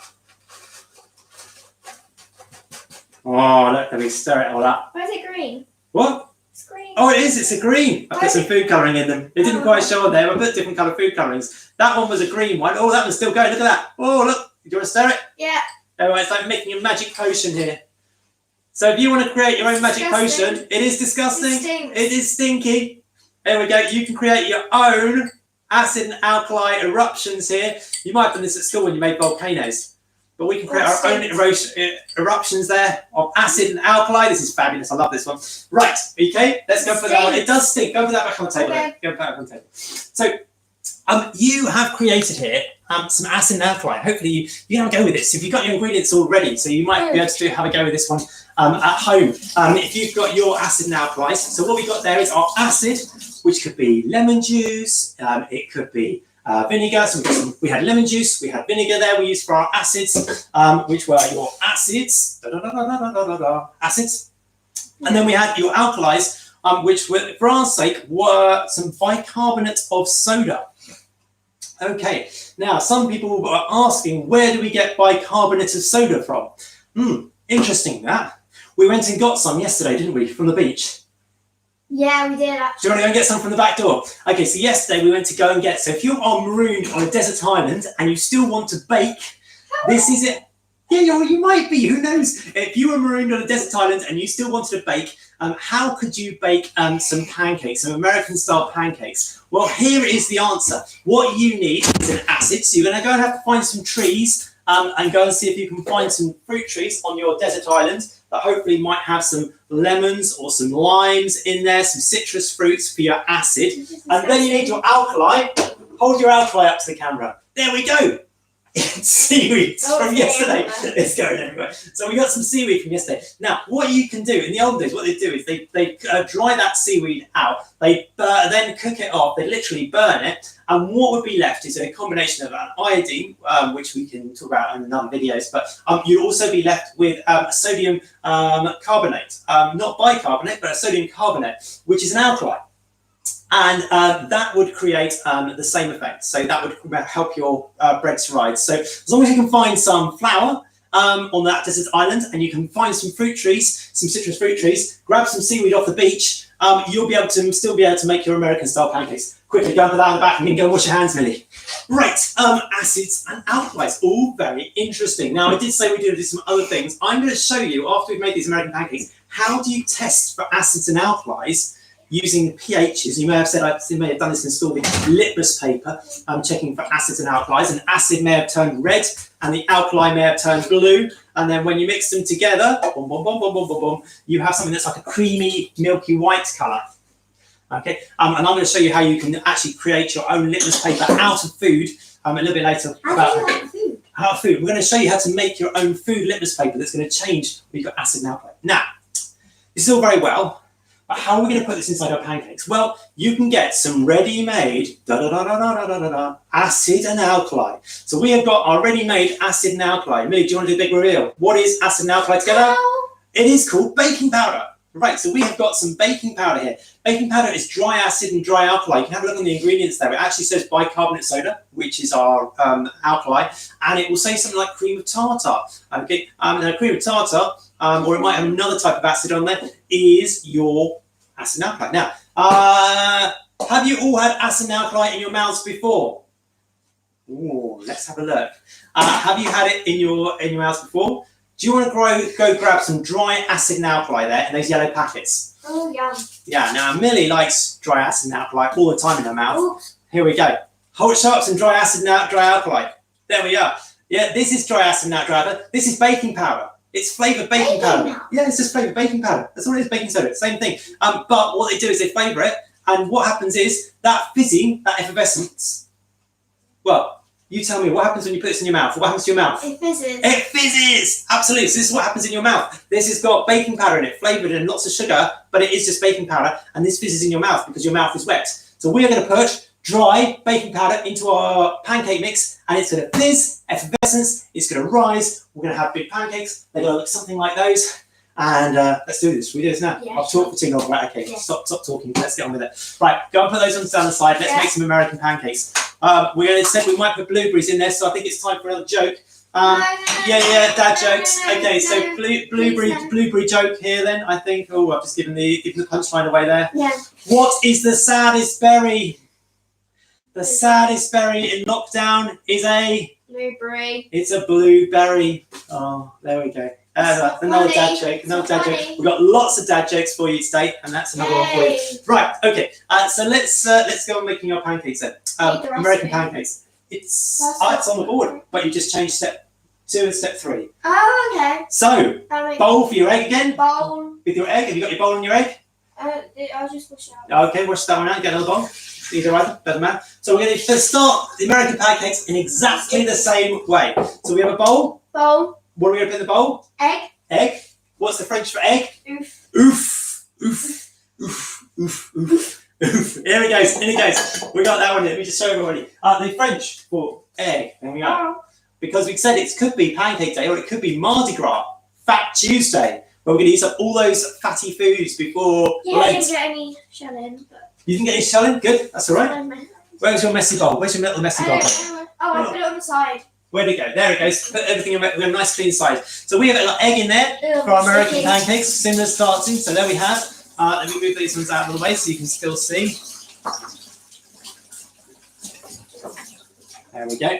Oh, look, let me stir it all up. Why is it green? What? It's green. Oh, it is. It's a green. I put some food colouring in them. It didn't quite show on there. I put different colour food colourings. That one was a green one. Oh, that one's still going. Look at that. Oh, look. Do you want to stir it? Yeah. Oh, it's like making a magic potion here. So if you want to create your own magic potion, it is disgusting. It is stinky. There we go. You can create your own acid and alkali eruptions here. You might have done this at school when you made volcanoes. But we can create our own eruptions there of acid and alkali. This is fabulous. I love this one. Right, okay, let's go for that one. It does stink. Go put that back on the table. Okay. Go put that back on the table. So, you have created here some acid and alkali. Hopefully, you can have a go with this. If you've got your ingredients all ready, so you might be able to have a go with this one at home. If you've got your acid and alkali. So what we've got there is our acid, which could be lemon juice. It could be vinegar. So we had lemon juice, we had vinegar there we used for our acids, which were your acids, acids. And then we had your alkalis, which were, for our sake, were some bicarbonate of soda. Okay, now some people are asking, where do we get bicarbonate of soda from? Interesting that. We went and got some yesterday, didn't we, from the beach? Yeah, we did Do actually. you want to go and get some from the back door? Okay, so yesterday we went to go and get. So if you are marooned on a desert island and you still want to bake, this is it. Yeah, you might be. Who knows? If you were marooned on a desert island and you still wanted to bake, how could you bake some pancakes, some American-style pancakes? Well, here is the answer. What you need is an acid. So you're going to go and have to find some trees and go and see if you can find some fruit trees on your desert island that hopefully might have some lemons or some limes in there, some citrus fruits for your acid. And then you need your alkali. Hold your alkali up to the camera. There we go. Seaweed from yesterday. It's going everywhere. So we got some seaweed from yesterday. Now, what you can do, in the old days, what they do is they dry that seaweed out. They then cook it off. They literally burn it. And what would be left is a combination of an iodine, which we can talk about in another videos, but you'd also be left with a sodium carbonate, not bicarbonate, but a sodium carbonate, which is an alkali. And that would create the same effect. So that would help your bread to rise. So as long as you can find some flour, on that desert island, and you can find some fruit trees, some citrus fruit trees, grab some seaweed off the beach, you'll be able to still be able to make your American style pancakes. Quickly, go and put that in the back and you can go wash your hands, Millie. Right, acids and alkalis, all very interesting. Now, I did say we do some other things. I'm going to show you, after we've made these American pancakes, how do you test for acids and alkalis using the pHs. You may have said, I may have done this in school with litmus paper. I'm checking for acids and alkalis. An acid may have turned red and the alkali may have turned blue. And then when you mix them together, boom, boom, boom, boom, boom, boom, boom, you have something that's like a creamy, milky white colour. Okay, and I'm going to show you how you can actually create your own litmus paper out of food a little bit later. How do you make food? How food. We're going to show you how to make your own food litmus paper that's going to change when you've got acid and alkali. Now, this is all very well, but how are we going to put this inside our pancakes? Well, you can get some ready-made acid and alkali. So we have got our ready-made acid and alkali. Millie, do you want to do a big reveal? What is acid and alkali together? It is called baking powder. Right, so we have got some baking powder here. Baking powder is dry acid and dry alkali. You can have a look on the ingredients there. It actually says bicarbonate soda, which is our alkali, and it will say something like cream of tartar. Okay, and cream of tartar, or it might have another type of acid on there, is your acid and alkali. Now, have you all had acid and alkali in your mouths before? Ooh, let's have a look. Have you had it in your mouths before? Do you want to go grab some dry acid and alkali there in those yellow packets? Oh, yeah. Yeah, now Millie likes dry acid and alkali all the time in her mouth. Oops. Here we go. Show up some dry acid and dry alkali. There we are. Yeah, this is dry acid and dry alkali. This is baking powder. It's flavoured baking powder. Yeah, it's just flavoured baking powder. That's all it is, baking soda. Same thing. But what they do is they flavour it, and what happens is that fizzing, that effervescence, well, you tell me, what happens when you put this in your mouth? What happens to your mouth? It fizzes. It fizzes! Absolutely. So this is what happens in your mouth. This has got baking powder in it, flavoured and lots of sugar, but it is just baking powder, and this fizzes in your mouth because your mouth is wet. So we are going to put dry baking powder into our pancake mix, and it's going to fizz, effervescence, it's going to rise. We're going to have big pancakes. They're going to look something like those. And let's do this. Should we do this now? Yeah, I've talked for too long. Right, okay. Yeah. Stop talking. Let's get on with it. Right, go and put those ones down the side. Let's make some American pancakes. We're going to say we might put blueberries in there, so I think it's time for another joke. Yeah, dad jokes. Okay, so blueberry joke here then, I think. Oh, I've just given the punchline away there. Yeah. What is the saddest berry? The saddest berry in lockdown is a... Blueberry. It's a blueberry. Oh, there we go. Another dad joke. Another dad joke. We've got lots of dad jokes for you today, and that's another one for you. Right. Okay. So let's go on making our pancakes then. American pancakes. It's on the board, but you just changed step 2 and step 3. Oh, okay. So bowl for your egg again. Bowl. With your egg. Have you got your bowl and your egg? I'll just wash it out. Okay, wash that one out. Get another bowl. Either either, doesn't matter. So we're going to start the American pancakes in exactly the same way. So we have a bowl. Bowl. What are we going to put in the bowl? Egg. Egg. What's the French for egg? Oof. Oof. Oof. Oof. Oof. Oof. Oof. Here it goes. In it goes. We got that one here. Let me just show everybody. The French for egg. There we go. Oh. Because we said it could be Pancake Day or it could be Mardi Gras, Fat Tuesday. But we're going to use up all those fatty foods before Yeah, I late. didn't get any shelling, but... You didn't get any shelling? Good. That's all right. Where's your messy bowl? Where's your little messy bowl? I put it on the side. Where'd it go? There it goes. Put everything in. We have a nice clean side. So we have an egg in there for our American pancakes. Similar starting. So there we have. Let me move these ones out of the way so you can still see. There we go.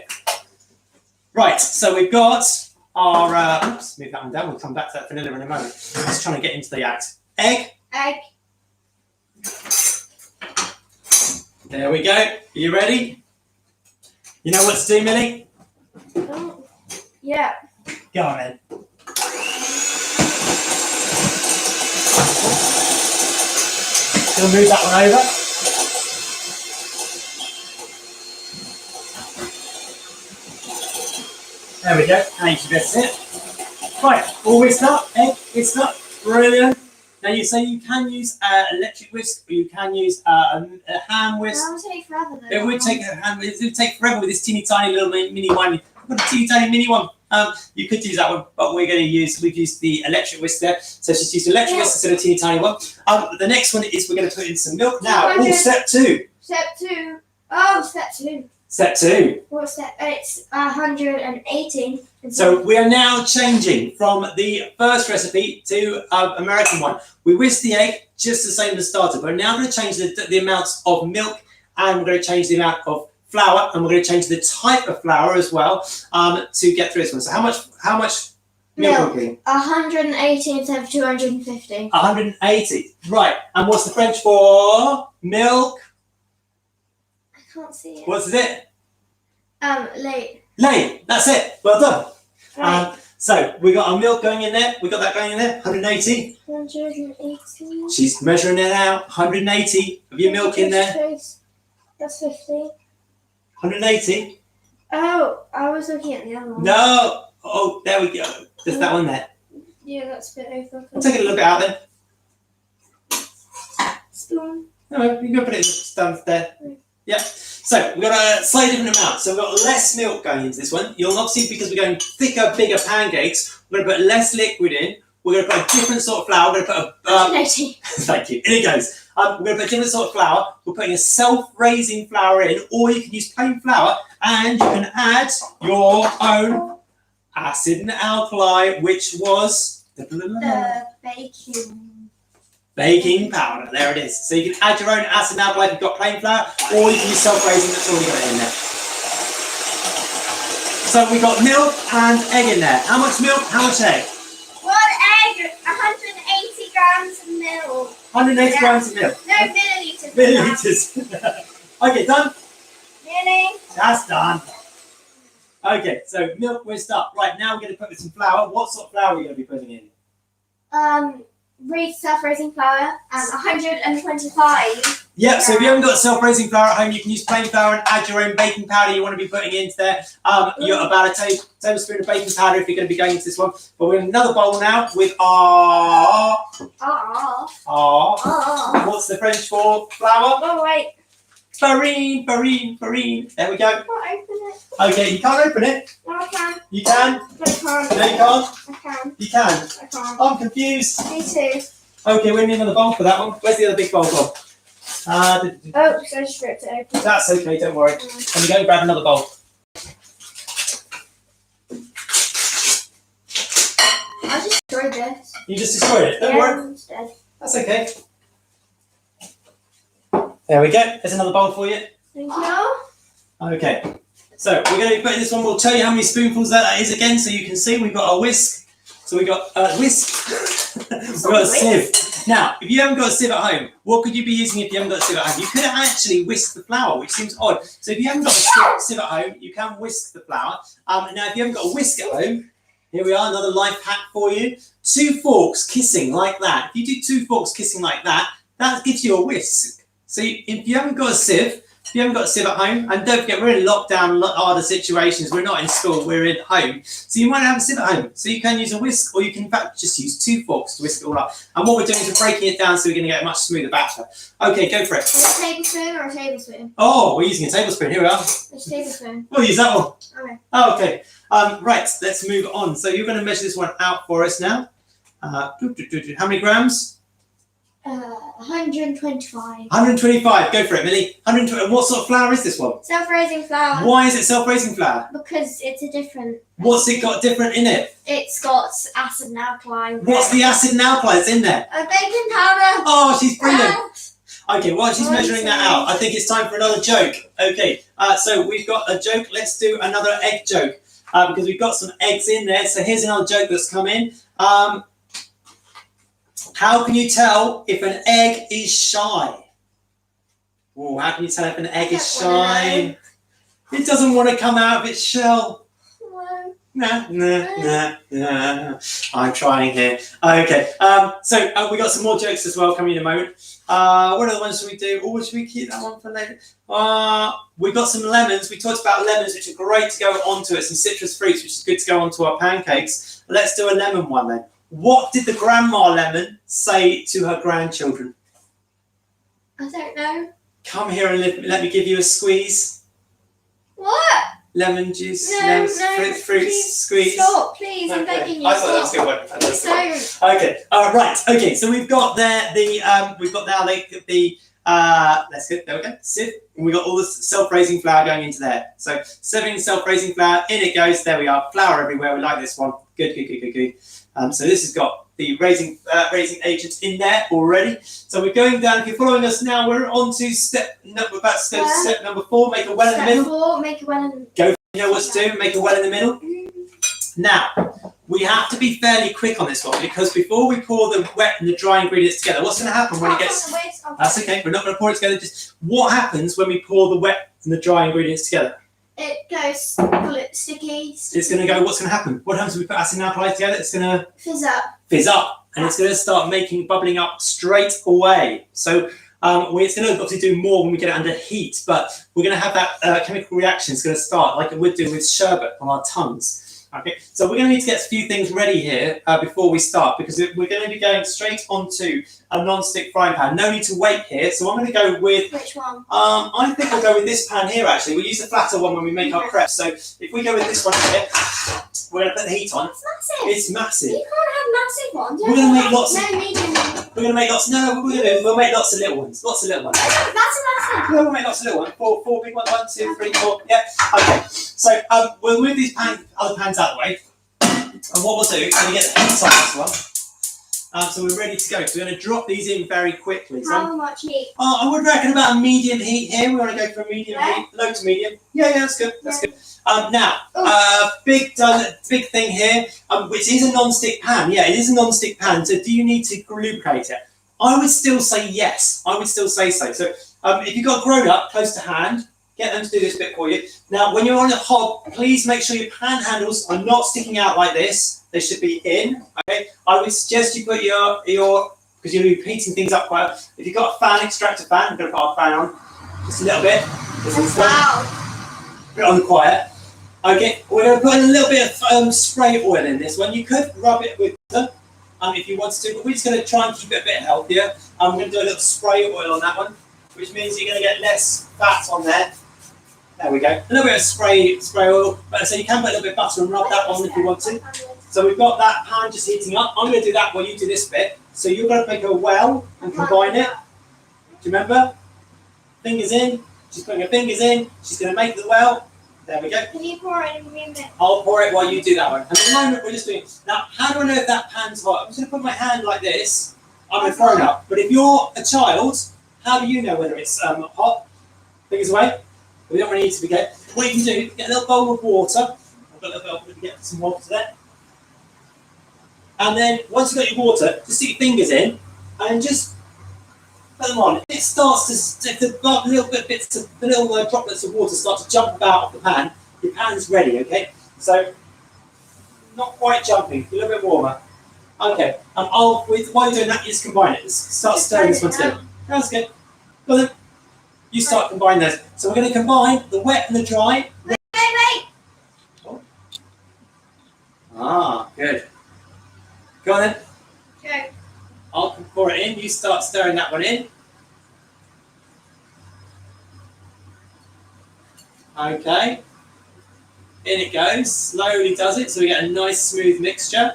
Right. So we've got our. Oops. Move that one down. We'll come back to that vanilla in a moment. Just trying to get into the act. Egg. Egg. There we go. Are you ready? You know what to do, Millie? Yeah. Go on then. We'll move that one over. There we go. Thank you, that's it. Right, all whisked up, egg whisked up. Brilliant. Now you say you can use electric whisk, or you can use a hand whisk. That would take forever though. It would take it would take forever with this teeny tiny little mini one. I've got a teeny tiny mini one. You could use that one, but we've used the electric whisk there. So just use the electric whisk instead of a teeny tiny one. The next one is we're going to put in some milk. Now, step 2. Step 2. Oh, step 2. Step 2. What's that? It's 118. So we are now changing from the first recipe to American one. We whisk the egg just the same as the starter, but we're now going to change the amounts of milk, and we're going to change the amount of flour, and we're going to change the type of flour as well to get through this one. So how much milk are we getting? 118 instead of 250. 180. Right. And what's the French for milk? I can't see it. What's it? Late. Late. That's it. Well done. Right. So we got our milk going in there. We got that going in there. 180. 180. She's measuring it out. 180 of your milk in there. That's 50. 180. Oh, I was looking at the other one. No. Oh, there we go. There's that one there. Yeah, that's a bit over. I'll take it a little bit out then. Spoon. No, you can go put it in the stand there. Yep. So we've got a slightly different amount. So we've got less milk going into this one. You'll obviously, because we're going thicker, bigger pancakes, we're going to put less liquid in. We're going to put a different sort of flour. We're going to put a... 180. Thank you. In it goes. We're going to put a different sort of flour. We're putting a self-raising flour in, or you can use plain flour, and you can add your own acid and alkali, which was... The baking powder. There it is. So you can add your own acid and alkali if you've got plain flour, or you can use self-raising that's already got it in there. So we got milk and egg in there. How much milk? How much egg? 1 egg, 180 grams of milk. 180 grams of milk. No, milliliters. Milliliters. Okay, done? Nearly. That's done. Okay, so milk whisked up. Right, now we're going to put some flour. What sort of flour are we going to be putting in? Self-raising flour and 125. Yep, so if you haven't got self-raising flour at home, you can use plain flour and add your own baking powder you want to be putting into there. You're about a tablespoon of baking powder if you're going to be going into this one. But we're in another bowl now with our... What's the French for flour? Oh, wait. Farine. There we go. I can't open it. Okay, you can't open it. No, I can. You can? No, I can't. No, you can't? I can. You can? I can't. I'm confused. Me too. Okay, we need another bowl for that one. Where's the other big bowl gone? Oh, so I just ripped it open. That's okay, don't worry. Let me go and grab another bowl. I just destroyed this. You just destroyed it, don't worry. It's dead. That's okay. There we go. There's another bowl for you. Thank you. Okay. So we're going to be putting this one. We'll tell you how many spoonfuls that is again, so you can see. We've got our whisk. So we've got whisk. We've got a sieve. Now, if you haven't got a sieve at home, what could you be using if you haven't got a sieve at home? You could actually whisk the flour, which seems odd. So if you haven't got a sieve at home, you can whisk the flour. Now, if you haven't got a whisk at home, here we are, another life hack for you. 2 forks kissing like that. If you do 2 forks kissing like that, that gives you a whisk. So if you haven't got a sieve, at home, and don't forget, we're in lockdown, harder situations. We're not in school, we're at home. So you might have a sieve at home. So you can use a whisk, or you can in fact just use 2 forks to whisk it all up. And what we're doing is we're breaking it down so we're going to get a much smoother batter. Okay, go for it. Is it a tablespoon or a tablespoon? Oh, we're using a tablespoon. Here we are. It's a tablespoon. We'll use that one. Okay. Oh, okay. Right, let's move on. So you're going to measure this one out for us now. How many grams? 125. 125. Go for it, Millie. 120. What sort of flour is this one? Self-raising flour. Why is it self-raising flour? Because it's a different. What's it got different in it? It's got acid and alkali. What's the acid and alkali that's in there? A baking powder. Oh, she's brilliant. Okay, while she's measuring that out, I think it's time for another joke. Okay, so we've got a joke. Let's do another egg joke because we've got some eggs in there. So here's another joke that's come in. How can you tell if an egg is shy? Oh, how can you tell if an egg is shy? It doesn't want to come out of its shell. No. I'm trying here. Okay, so we got some more jokes as well coming in a moment. What other ones should we do? Or should we keep that one for later? We got some lemons. We talked about lemons, which are great to go onto it. Some citrus fruits, which is good to go onto our pancakes. Let's do a lemon one then. What did the grandma lemon say to her grandchildren? I don't know. Come here and let me give you a squeeze. What? Lemon juice, fruits, please, squeeze. Stop, please, I'm begging you. I thought that was a good one. Don't. Okay, right. Okay, so we've got there we've got now the That's good. There we go. Sieve. And we got all the self-raising flour going into there. So serving self-raising flour, in it goes. There we are. Flour everywhere. We like this one. Good, good, good, good, good. So this has got the raising agents in there already. So we're going down. If you're following us now, we're on to step number 4. Make a well in the middle. Step 4. Make a well in the middle. Go. You know what to do. Make a well in the middle. Now, we have to be fairly quick on this one because before we pour the wet and the dry ingredients together, what's going to happen when it gets... That's okay, we're not going to pour it together. Just what happens when we pour the wet and the dry ingredients together? It goes sticky. It's going to go, what's going to happen? What happens when we put acid and alkali together? It's going to... Fizz up. Fizz up. And it's going to start bubbling up straight away. So it's going to obviously do more when we get it under heat, but we're going to have that chemical reaction. It's going to start like it would do with sherbet on our tongues. Okay, so we're going to need to get a few things ready here before we start because we're going to be going straight onto a non-stick frying pan. No need to wait here, so I'm going to go with... Which one? I think I'll go with this pan here actually. We use the flatter one when we make our crepes. So if we go with this one here, we're going to put the heat on. It's massive. It's massive. You can't have massive ones. We're going to make lots of... No, medium. We're going to make lots... No, we're going to do... We'll make lots of little ones. Lots of little ones. Massive. No, we'll make lots of little ones. Four big ones. 1, 2, 3, 4. Yeah. Okay. So we'll move these other pans out of the way. And what we'll do is we'll get the heat on this one. So we're ready to go. So we're going to drop these in very quickly. So How much heat? I would reckon about a medium heat here. We want to go for a medium heat, low to medium. Yeah, that's good. That's good. Now, big thing here, which is a non-stick pan. Yeah, it is a non-stick pan. So do you need to lubricate it? I would still say yes. I would still say so. So if you've got a grown-up close to hand, get them to do this bit for you. Now, when you're on a hob, please make sure your pan handles are not sticking out like this. They should be in, okay? I would suggest you put your because you'll be heating things up quite. If you've got a fan, extractor fan, I'm going to put our fan on just a little bit. Wow. Put it on the quiet. Okay, we're going to put in a little bit of spray oil in this one. You could rub it with water if you wanted to, but we're just going to try and keep it a bit healthier. I'm going to do a little spray oil on that one, which means you're going to get less fat on there. There we go. A little bit of spray oil. But so you can put a little bit of butter and rub that on if you want to. So we've got that pan just heating up. I'm going to do that while you do this bit. So you're going to make a well and combine it. Do you remember? Fingers in. She's putting her fingers in. She's going to make the well. There we go. Can you pour it in a minute? I'll pour it while you do that one. And at the moment we're just doing... Now, how do I know if that pan's hot? I'm just going to put my hand like this. I'm a grown up. But if you're a child, how do you know whether it's hot? Fingers away. We don't really need to be good. What you can do, get a little bowl of water. I've got a little bowl, get some water there. And then once you've got your water, just stick your fingers in and just put them on. If it starts to, if the little droplets of water start to jump about off the pan, your pan's ready, okay? So, not quite jumping, a little bit warmer. Okay, while you're doing that, you just combine it. Just start stirring this one together. That's good. Well then, you start combining those. So we're going to combine the wet and the dry. Wait. Oh. Ah, good. Go on then. Go. I'll pour it in. You start stirring that one in. Okay. In it goes. Slowly does it, so we get a nice smooth mixture.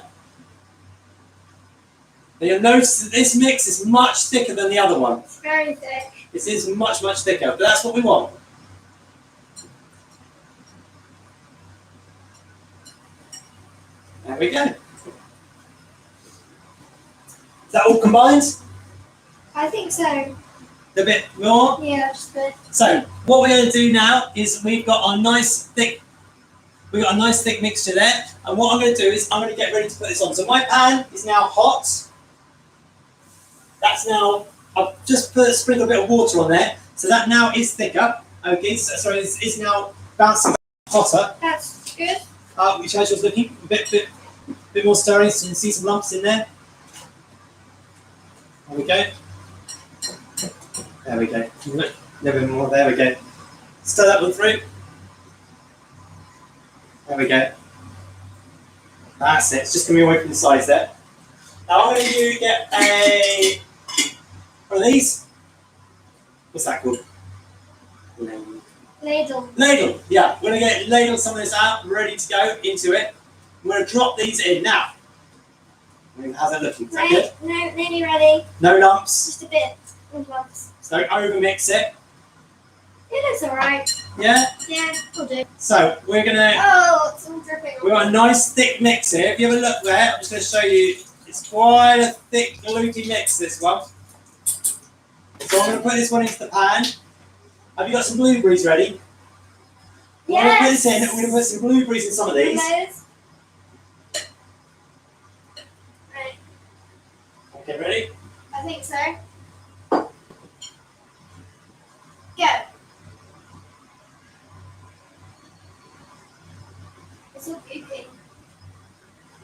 Now you'll notice that this mix is much thicker than the other one. It's very thick. This is much thicker, but that's what we want. There we go. Is that all combined? I think so. A bit more? Yeah, just a bit. So, what we're going to do now is we've got a nice thick mixture there, and what I'm going to do is I'm going to get ready to put this on. So my pan is now hot. That's now, I've just sprinkled a bit of water on there, so that now is thicker. Okay, so it's now bouncing hotter. That's good. Which as you're looking, a bit more stirring, so you can see some lumps in there. There we go. There we go. A little bit more. There we go. Stir that one through. There we go. That's it. It's just going to be away from the sides there. Now I'm going to get a one of these. What's that called? Ladle. Ladle. Yeah, we're going to ladle some of this out, ready to go into it. We're going to drop these in now. How's that looking? Is that good? No, nearly ready. No lumps. Just a bit of lumps. Don't over mix it. It looks alright. Yeah? Yeah, we'll do. So we're gonna, Oh, it's all dripping. we've got a nice thick mix here. If you have a look there, I'm just gonna show you, it's quite a thick, gluty mix, this one. So I'm gonna put this one into the pan. Have you got some blueberries ready? We're gonna put this in, we're gonna put some blueberries in some of these. Right, Okay, ready? I think so. Go. It's all goopy.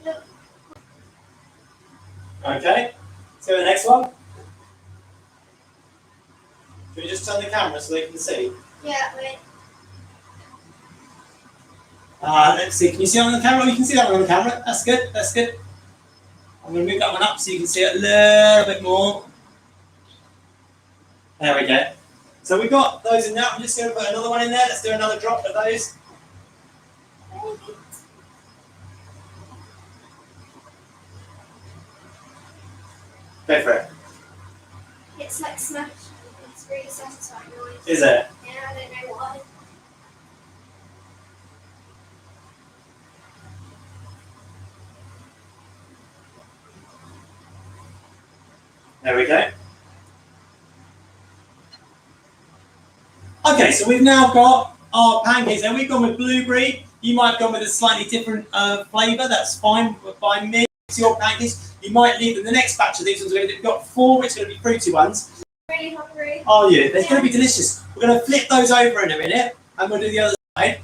Look. Okay, let's go to the next one. Can we just turn the camera so they can see? Yeah, wait. Let's see, can you see that on the camera? Oh, you can see that one on the camera. That's good, that's good. I'm going to move that one up so you can see it a little bit more. There we go. So we've got those in now. I'm just going to put another one in there. Let's do another drop of those. Go for it. It's like smash. It's really satisfying noise. Is it? Yeah, I don't know why. There we go. Okay, so we've now got our pancakes. Now we've gone with blueberry. You might have gone with a slightly different flavour. That's fine by me. It's your pancakes. You might leave them. The next batch of these ones, we've got 4, which are going to be fruity ones. Really hungry. Are you? They're going to be delicious. We're going to flip those over in a minute, and we'll do the other side.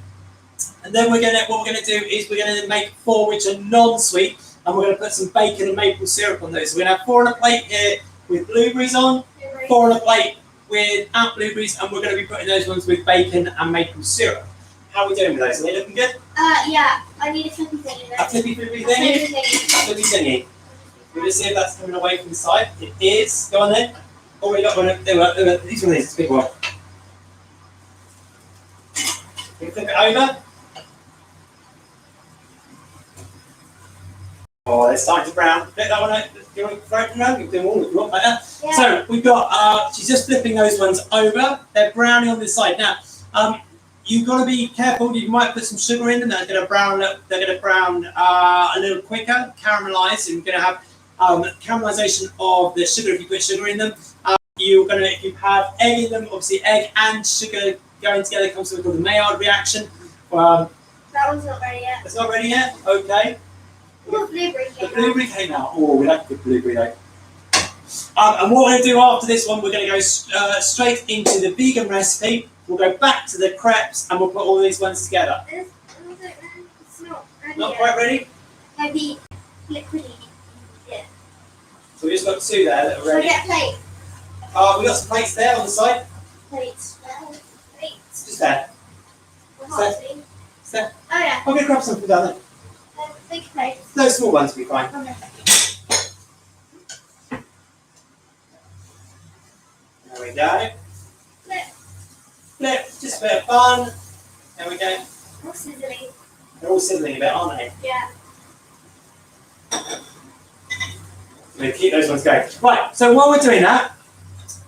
And then what we're going to do is we're going to make 4 which are non-sweet, and we're going to put some bacon and maple syrup on those. So we're going to have 4 on a plate here with blueberries on, 4 on a plate without blueberries, and we're going to be putting those ones with bacon and maple syrup. How are we doing with those? Are they looking good? Yeah. I need a flippy thingy there. A flippy thingy? A flippy thingy. We're going to see if that's coming away from the side. It is. Go on then. Oh, we got one. There were. These one of these. It's a big one. We flip it over. Oh, it's starting to brown. Flip that one out. Do you want to throw it around? You can do them all if you want like that. Yeah. So we've got. She's just flipping those ones over. They're browning on this side now. You've got to be careful. You might put some sugar in them. They're going to brown. They're going to brown a little quicker, caramelize. And you're going to have caramelization of the sugar if you put sugar in them. You're going to, if you have egg in them, obviously egg and sugar going together comes to something called the Maillard reaction. That one's not ready yet. It's not ready yet. Okay. Oh, blueberry came The blueberry came out. Oh, we like a good blueberry though. And what we're going to do after this one, we're going to go straight into the vegan recipe. We'll go back to the crepes and we'll put all these ones together. It's not ready Not yet. quite ready? Maybe liquidy. Yeah. So we just got 2 there that are Shall I ready. get a plate? We got some plates there on the side. Plates. Plates. Just there. I can't see. Just there. Oh yeah. I'm going to grab some from down there. Big plates. Those small ones will be fine. Okay. There we go. Flip. Flip, just a bit of fun. There we go. All sizzling. They're all sizzling a bit, aren't they? Yeah. I'm going to keep those ones going. Right, so while we're doing that,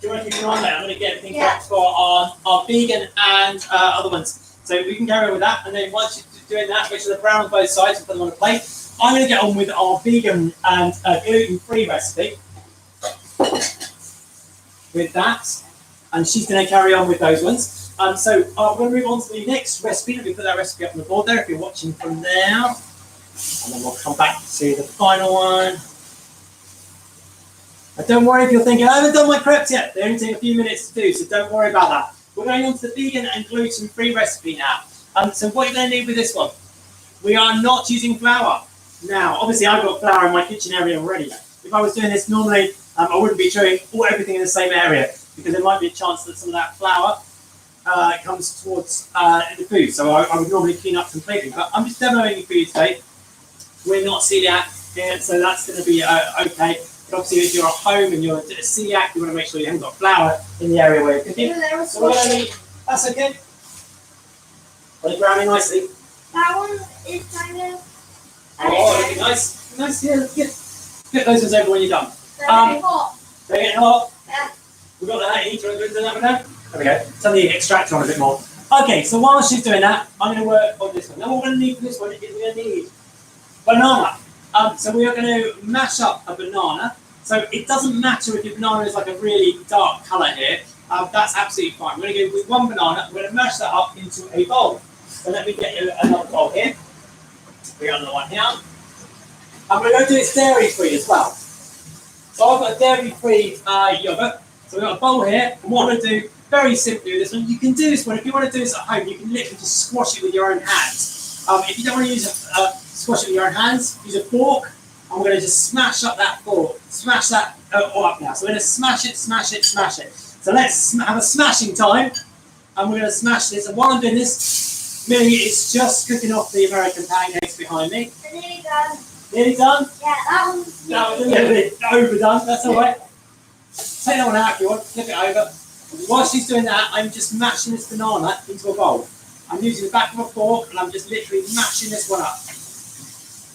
do you want to keep an eye on that? I'm going to get everything prepped for our vegan and other ones. So we can carry on with that, and then once you're doing that, make sure they're brown on both sides and put them on a plate. I'm going to get on with our vegan and gluten-free recipe. With that, and she's going to carry on with those ones. So we're going to move on to the next recipe. Let me put that recipe up on the board there if you're watching from there. And then we'll come back to the final one. And don't worry if you're thinking, I haven't done my crepes yet. They only take a few minutes to do, so don't worry about that. We're going on to the vegan and gluten-free recipe now. So what you're going to need with this one, we are not using flour. Now, obviously I've got flour in my kitchen area already. If I was doing this normally, I wouldn't be doing everything in the same area because there might be a chance that some of that flour comes towards the food. So I would normally clean up completely. But I'm just demoing for you today. We're not celiac here, so that's going to be okay. But obviously, if you're at home and you're celiac, you want to make sure you haven't got flour in the area where you're cooking. So we're going to need, that's okay. Are they browning nicely? That one is kind of. Oh, looking nice. Nice, yeah, good. Put those ones over when you're done. They're very hot. They're getting hot. Yeah. We've got the heater. Turn that one down. There we go. Turn the extractor on a bit more. Okay, so while she's doing that, I'm going to work on this one. Now what we're going to need for this one is we're going to need banana. So we are going to mash up a banana. So it doesn't matter if your banana is like a really dark colour here. That's absolutely fine. We're going to go with one banana. We're going to mash that up into a bowl. So let me get you another bowl here. We got another one here. And we're going to do it dairy-free as well. So I've got a dairy-free yoghurt. So we've got a bowl here. And what I'm going to do, very simply with this one, you can do this one, if you want to do this at home, you can literally just squash it with your own hands. If you don't want to use squash it with your own hands, use a fork. I'm going to just smash up that fork. Smash that all up now. So we're going to smash it, smash it, smash it. So let's have a smashing time. And we're going to smash this. And while I'm doing this, Millie is just cooking off the American pancakes behind me. They're nearly done. Nearly done? Yeah, that one's That was a little bit overdone. That's all right. Take that one out if you want. Flip it over. While she's doing that, I'm just mashing this banana into a bowl. I'm using the back of a fork and I'm just literally mashing this one up.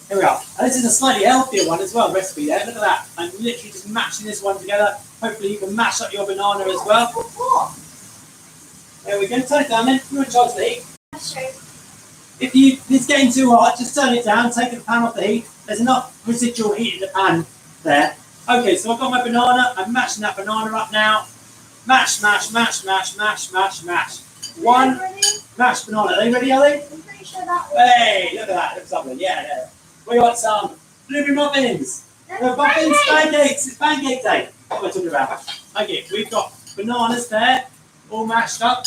Here we are. And this is a slightly healthier one as well, recipe there. Look at that. I'm literally just mashing this one together. Hopefully you can mash up your banana as well. There we go. Turn it down then. You're in charge of the heat. If it's getting too hot, just turn it down, take the pan off the heat. There's enough residual heat in the pan there. Okay, so I've got my banana. I'm mashing that banana up now. Mash, mash, mash, mash, mash, mash, mash. One mashed banana. Are they ready, are they? I'm pretty sure that one. Hey, look at that. Looks lovely. Yeah. We got some blueberry muffins. Muffins, pancakes. It's pancake day. What am I talking about? Okay, we've got bananas there, all mashed up.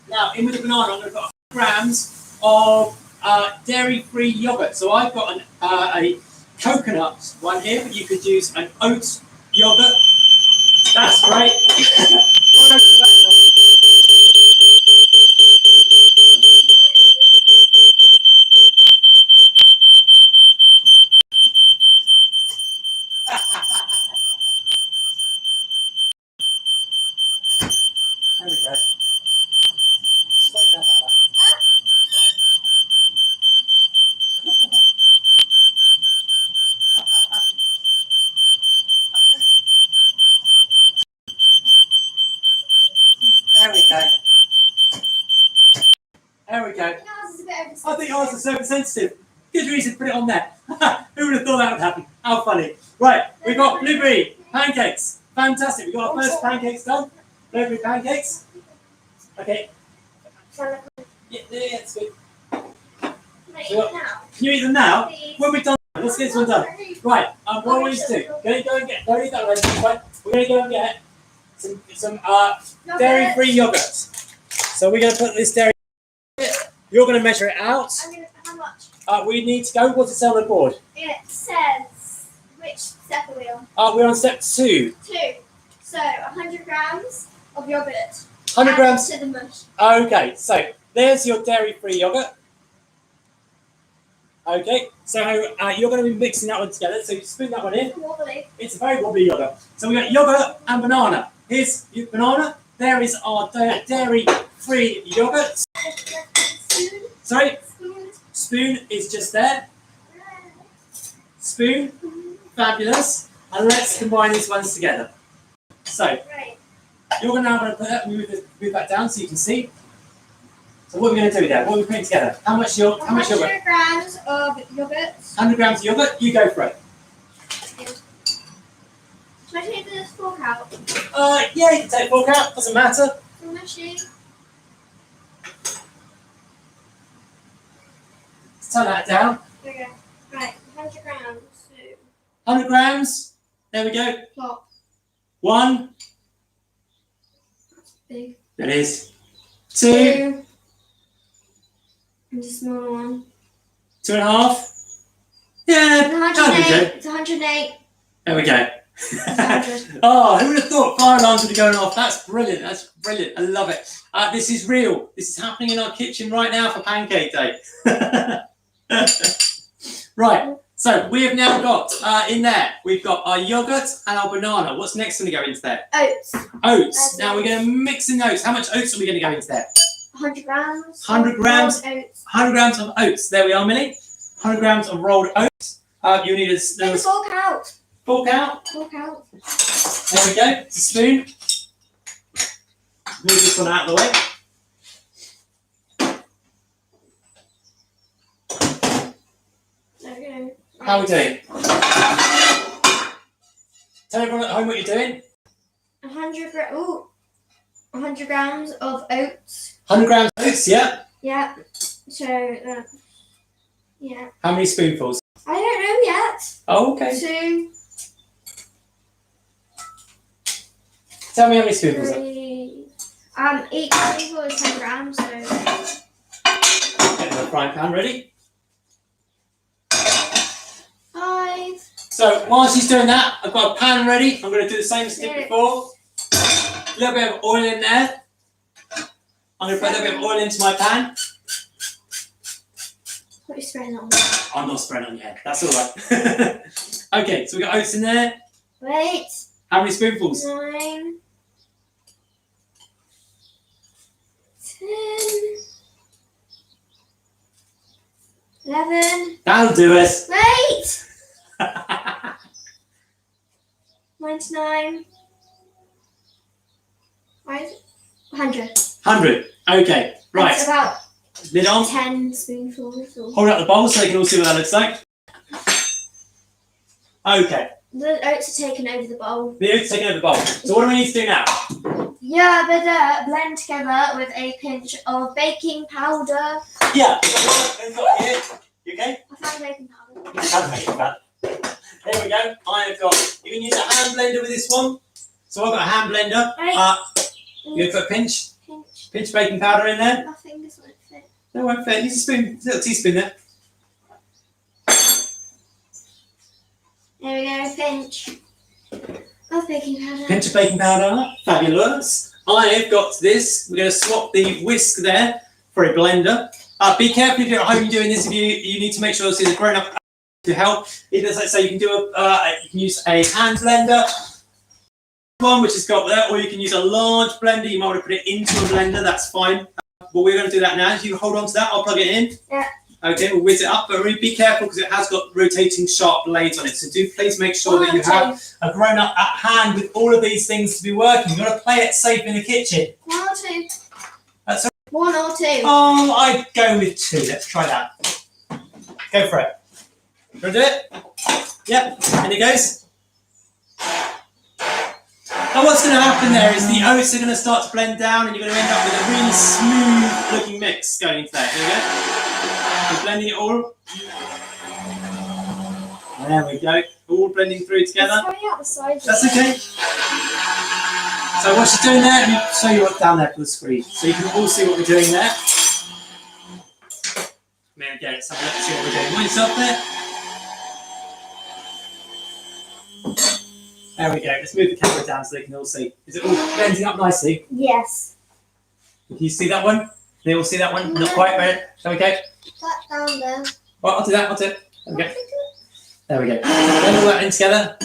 Now, in with the banana, I'm going to put 100 grams of dairy-free yogurt. So I've got a coconut one here, but you could use an oats yogurt. That's great. There we go. There we go. There we go. I think ours is so sensitive. Good reason to put it on there. Who would have thought that would happen? How funny. Right, we've got blueberry pancakes. Fantastic. We've got our first pancakes done. Blueberry pancakes. Okay. Yeah, that's good. Can you eat them now? When we're done, let's get this one done. Right, what we need to do? Go and get, don't eat that one. We're going to go and get some dairy-free yogurt. So we're going to put this dairy. You're going to measure it out. How much? We need to go. What's it say on the board? It says, which step are we on? We're on step 2. 2. So 100 grams of yogurt. 100 grams. To the mush. Okay, so there's your dairy-free yogurt. Okay, so you're going to be mixing that one together. So you spoon that one in. Wobbly. It's a very wobbly yogurt. So we've got yogurt and banana. Here's your banana. There is our dairy-free yogurt. Spoon. Sorry? Spoon. Spoon is just there. Spoon. Fabulous. And let's combine these ones together. So, Right. you're going to now put that, move that down so you can see. So what are we going to do there? What are we putting together? How much yogurt? 100 grams of yogurt. 100 grams of yogurt. You go for it. Should I take this fork out? Yeah, you can take a fork out. Doesn't matter. For machine. Let's turn that down. There we go. Right, 100 grams. 100 grams. There we go. Plop. 1. Big. That is. 2. And a small one. 2.5. Yeah, It's that'll be 108. good. It's 108. There we go. It's 100. Oh, who would have thought fire alarms would be going off? That's brilliant. That's brilliant. I love it. This is real. This is happening in our kitchen right now for Pancake Day. Right. So we have now got in there. We've got our yogurt and our banana. What's next going to go into there? Oats. Oats. Now we're going to mix in oats. How much oats are we going to go into there? 100 grams. 100 grams. Oats. 100 grams of oats. There we are, Millie. 100 grams of rolled oats. You need a Take the fork out. fork out. Fork out. There we go. It's a spoon. move this one out of the way. Okay. How are we doing? Tell everyone at home what you're doing. 100 grams of oats. 100 grams of oats, yeah. Yeah. So, yeah. How many spoonfuls? I don't know yet. Oh, okay. 2, Tell me how many spoonfuls. 3. Each spoonful is 10 grams, so. Get the frying pan ready. 5. So while she's doing that, I've got a pan ready. I'm going to do the same as I did before. A little bit of oil in there. I'm going to put a little bit of oil into my pan. What are you spraying on? I'm not spraying on your head. That's all right. Okay, so we've got oats in there. Wait. How many spoonfuls? 9. 10. 11. That'll do us. Wait. 99. 100. 100. Okay, right. That's about Lid on. 10 spoonfuls. Or... Hold out the bowl so they can all see what that looks like. Okay. The oats are taken over the bowl. The oats taking over the bowl. So what do we need to do now? Yeah, but blend together with a pinch of baking powder. Yeah. We've got here. You okay? I found baking powder. There we go. I have got. You can use a hand blender with this one. So I've got a hand blender. Right. You put a pinch Pinch. baking powder in there. My fingers won't fit. No, it won't fit. Use a spoon, little teaspoon there. There we go, pinch of baking powder. Pinch of baking powder. Fabulous. I have got this. We're going to swap the whisk there for a blender. Be careful if you're at home doing this. If you need to make sure there's a grown-up to help. It does like say you can do you can use a hand blender. One which has got there, or you can use a large blender. You might want to put it into a blender. That's fine. But we're going to do that now. If you hold on to that, I'll plug it in. Yeah. Okay, we'll whiz it up, but really be careful because it has got rotating sharp blades on it. So do please make sure that you have a grown-up at hand with all of these things to be working. You've got to play it safe in the kitchen. 1 or 2. That's 1 or 2. Oh, I'd go with 2. Let's try that. Go for it. You want to do it? Yep. And it goes. Now what's going to happen there is the oats are going to start to blend down and you're going to end up with a really smooth looking mix going into there. Here we go. We're blending it all. There we go. All blending through together. It's coming out the sides. That's okay. So what she's doing there, let me show you what's down there for the screen. So you can all see what we're doing there. There we go. Let's have a look and see what we're doing. Want yourself there? There we go. Let's move the camera down so they can all see. Is it all blending up nicely? Yes. Can you see that one? Can they all see that one? Not quite, right? There we go. That down there. Well, I'll do that. I'll do it. There we go. There we go. Blend all that in together.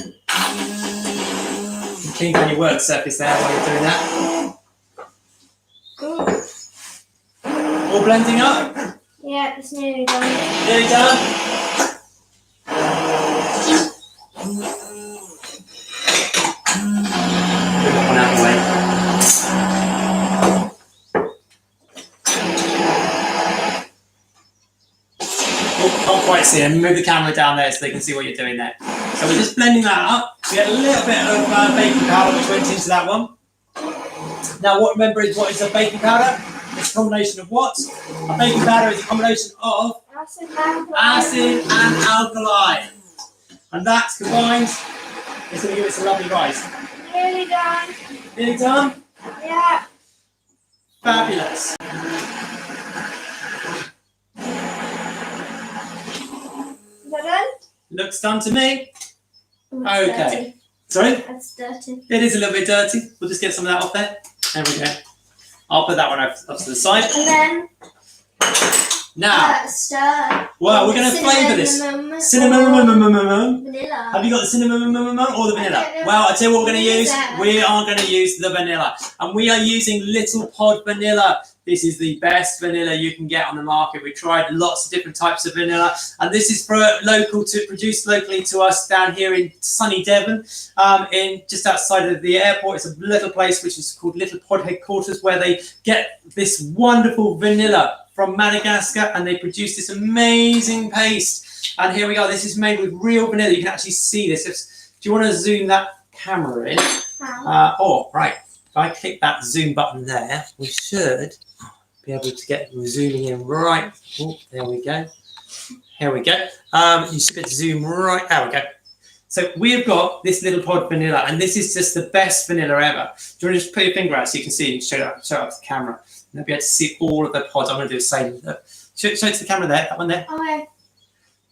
Clean down your work surface there while you're doing that. All blending up. Yeah, it's nearly done. Nearly done. Move that one out of the way. Oh, can't quite see it. Move the camera down there so they can see what you're doing there. So we're just blending that up. We had a little bit of baking powder which went into that one. Now remember what is a baking powder? It's a combination of what? A baking powder is a combination of acid and alkali. And that combined is going to give us a lovely rise. Nearly done. Nearly done? Yeah. Fabulous. Is that done? Looks done to me. Oh, Okay. dirty. Sorry? That's dirty. It is a little bit dirty. We'll just get some of that off there. There we go. I'll put that one off to the side. And then Now, stir. well, we're going to flavour this. Cinnamon. Vanilla. Have you got the cinnamon or the vanilla? I don't know. Well, I'll tell you what we're going to use. Vanilla. We are going to use the vanilla. And we are using little pod vanilla. This is the best vanilla you can get on the market. We've tried lots of different types of vanilla, and this is produced locally to us down here in sunny Devon, in just outside of the airport. It's a little place which is called Little Pod Headquarters, where they get this wonderful vanilla from Madagascar, and they produce this amazing paste. And here we go. This is made with real vanilla. You can actually see this. Do you want to zoom that camera in? Right. If I click that zoom button there, we should be able to get zooming in right. Oh, there we go. Here we go. You should be able to zoom right. There we go. So we've got this little pod vanilla, and this is just the best vanilla ever. Do you want to just put your finger out so you can see and show it up to the camera? You'll be able to see all of the pods. I'm going to do the same. Show it to the camera there. That one there. Okay.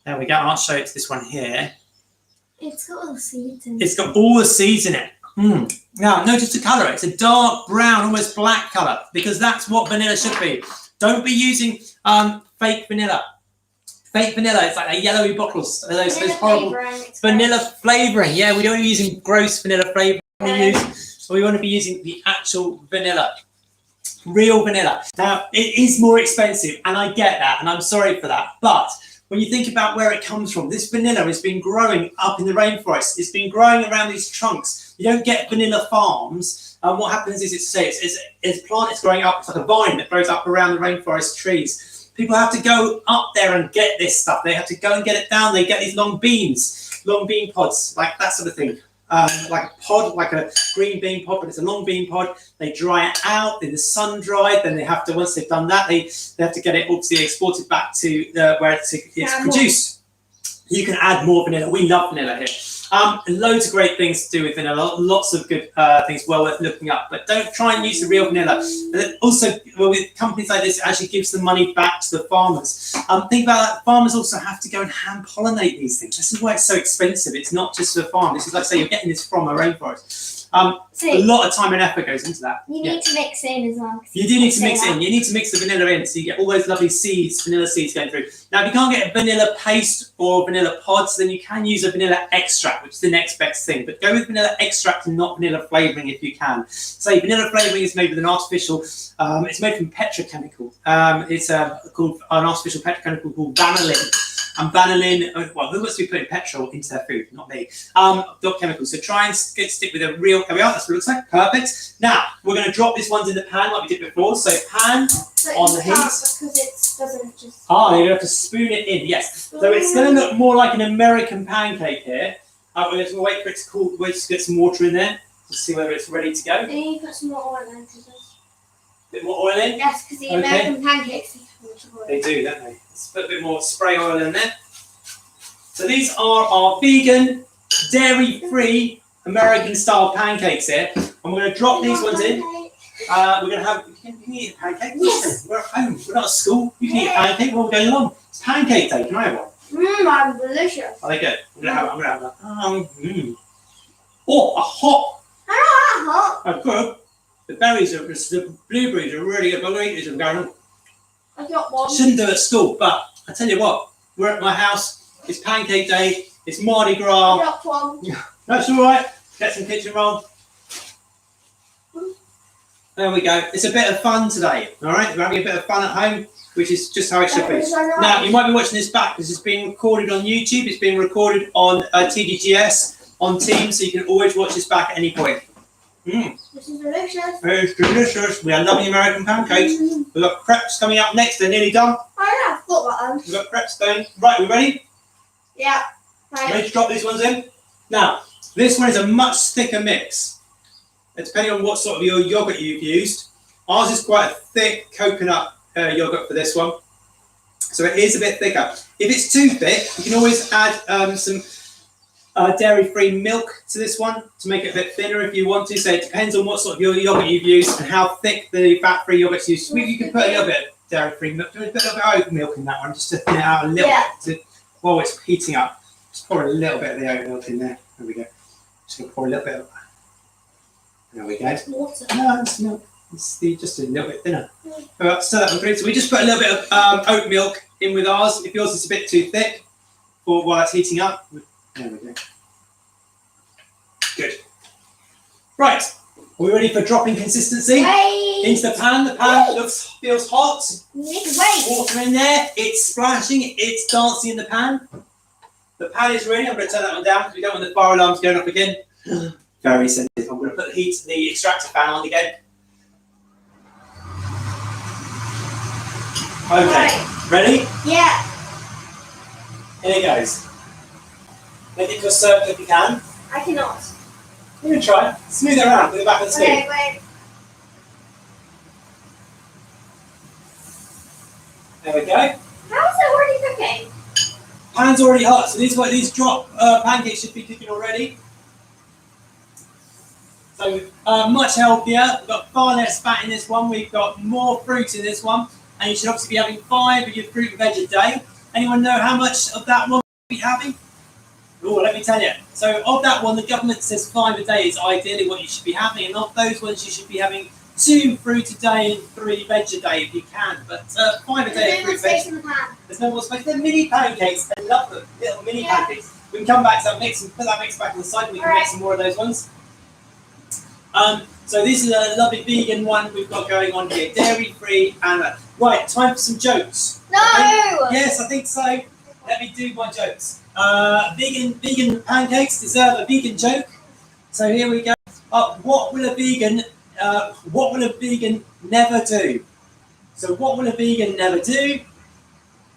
There we go. I'll show it to this one here. It's got all the seeds in it. It's got all the seeds in it. Now, notice the colour. It's a dark brown, almost black colour, because that's what vanilla should be. Don't be using fake vanilla. Fake vanilla, it's like the yellowy bottles. Those horrible vanilla flavouring. Yeah, we don't be using gross vanilla flavouring. We want to be using the actual vanilla. Real vanilla. Now, it is more expensive, and I get that, and I'm sorry for that. But when you think about where it comes from, this vanilla has been growing up in the rainforest. It's been growing around these trunks. You don't get vanilla farms. And what happens is it's a plant that's growing up. It's like a vine that grows up around the rainforest trees. People have to go up there and get this stuff. They have to go and get it down. They get these long bean pods, like that sort of thing. Like a pod, like a green bean pod, but it's a long bean pod. They dry it out in the sun dried. Then they have to, once they've done that, they have to get it obviously exported back to where it's produced. You can add more vanilla. We love vanilla here. Loads of great things to do with vanilla. Lots of good things well worth looking up. But don't try and use the real vanilla. Also, with companies like this, it actually gives the money back to the farmers. Think about that. Farmers also have to go and hand pollinate these things. This is why it's so expensive. It's not just for the farm. This is like, say, you're getting this from a rainforest. A lot of time and effort goes into that. You need to mix it in as well. You do need to mix it in. You need to mix the vanilla in so you get all those lovely seeds, vanilla seeds going through. Now, if you can't get a vanilla paste or vanilla pods, then you can use a vanilla extract, which is the next best thing. But go with vanilla extract and not vanilla flavouring if you can. Say vanilla flavouring is made with an artificial, it's made from petrochemical. It's called an artificial petrochemical called vanillin. And vanillin, well, who wants to be putting petrol into their food? Not me. Not chemicals. So try and stick with a real, there we are, that's what it looks like. Perfect. Now, we're going to drop these ones in the pan like we did before. So pan on the heat. Because it doesn't just... You have to spoon it in, yes. So it's going to look more like an American pancake here. We're going to wait for it to cool, wait to get some water in there to see whether it's ready to go. Then you put some more oil in. A bit more oil in? Yes, because the American pancakes have oil. They do, don't they? Let's put a bit more spray oil in there. So these are our vegan, dairy-free, American-style pancakes here. And we're going to drop these ones in. We're going to have, you can eat a pancake. Yes. We're at home, we're not at school. You can eat a pancake, we're all going along. It's pancake day, can I have one? Mmm, delicious. Are they good? I'm going to have that. Oh, a hot. I don't want hot. Oh, good. The blueberries are really good. I'm going to eat these and go. I got one. Shouldn't do it at school, but I tell you what, we're at my house. It's pancake day. It's Mardi Gras. I got one. That's all right. Get some kitchen roll. There we go. It's a bit of fun today. All right, we're having a bit of fun at home, which is just how it should be. Now, you might be watching this back because it's being recorded on YouTube. It's being recorded on TDGS on Teams, so you can always watch this back at any point. This is delicious. It's delicious. We are loving American pancakes. We've got crepes coming up next. They're nearly done. Oh yeah, I forgot about them. We've got crepes going. Right, we ready? Yeah. Right. Ready to drop these ones in? Now, this one is a much thicker mix. Depending on what sort of your yogurt you've used. Ours is quite a thick coconut yogurt for this one. So it is a bit thicker. If it's too thick, you can always add some dairy-free milk to this one to make it a bit thinner if you want to. So it depends on what sort of yogurt you've used and how thick the fat-free yogurt's used. You can put a little bit of dairy-free milk. Put a little bit of oat milk in that one just to thin it out a little bit while it's heating up. Just pour a little bit of the oat milk in there. There we go. Just going to pour a little bit of... There we go. Water. No, it's milk. It's just a little bit thinner. Alright, stir that one through. So we just put a little bit of oat milk in with ours. If yours is a bit too thick, or while it's heating up. There we go. Good. Right. Are we ready for dropping consistency? Wait. Into the pan. The pan feels hot. Wait. Water in there. It's splashing. It's dancing in the pan. The pan is ready. I'm going to turn that one down because we don't want the fire alarms going off again. Very sensitive. I'm going to put the extractor fan on again. Okay. Right. Ready? Yeah. Here it goes. Make it to a circle if you can. I cannot. You're going to try. Smooth it around with the back of the spoon. Okay, wait. There we go. How is it already cooking? Pan's already hot, so these drop pancakes should be cooking already. So much healthier. We've got far less fat in this one. We've got more fruit in this one, and you should obviously be having 5 of your fruit and veg a day. Anyone know how much of that one you'll be having? Oh, let me tell you. So of that one, the government says 5 a day is ideally what you should be having, and of those ones, you should be having 2 fruit a day and 3 veg a day if you can. But 5 a day of fruit veg. In the pan. There's no more space. They're mini pancakes. I love them. Little mini pancakes. We can come back to that mix and put that mix back on the side, and we can make some more of those ones. So this is a lovely vegan one we've got going on here. Dairy free and right. Time for some jokes. No. Okay? Yes, I think so. Let me do my jokes. Vegan pancakes deserve a vegan joke. So here we go. What will a vegan never do? So what will a vegan never do?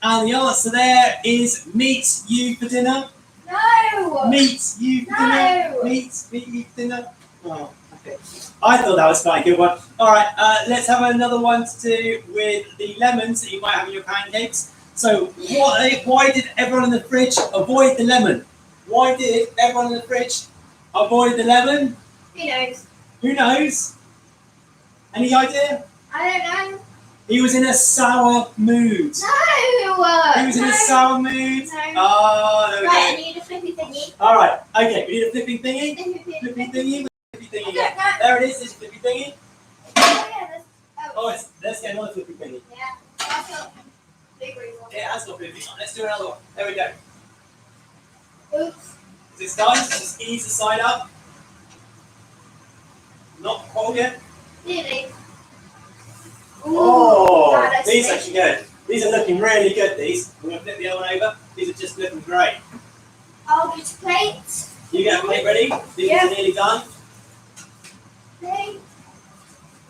And the answer there is meet you for dinner. No. Meet you for dinner. Meet you for dinner. Oh, okay. I thought that was quite a good one. All right, let's have another one to do with the lemons that you might have in your pancakes. So why did everyone in the fridge avoid the lemon? Why did everyone in the fridge avoid the lemon? Who knows? Who knows? Any idea? I don't know. He was in a sour mood. No. He was in a sour mood. No. Oh, there we go. Right, I need a flippy thingy. All right. Okay, we need a flipping thingy. Flippy Flipping thingy. Flippy thingy. I don't know. There it is. There's a flippy thingy. Oh, yeah, there's... Oh, let's get another flippy thingy. Yeah. That's a big reason. It has got flippy. Let's do another one. There we go. Oops. Is it starting? Just ease the side up. Not quite yet. Really? Oh, that's these are tasty. actually good. These are looking really good, these. We're going to flip the other one over. These are just looking great. I'll get a plate. You get a plate ready? These are nearly done. Plate.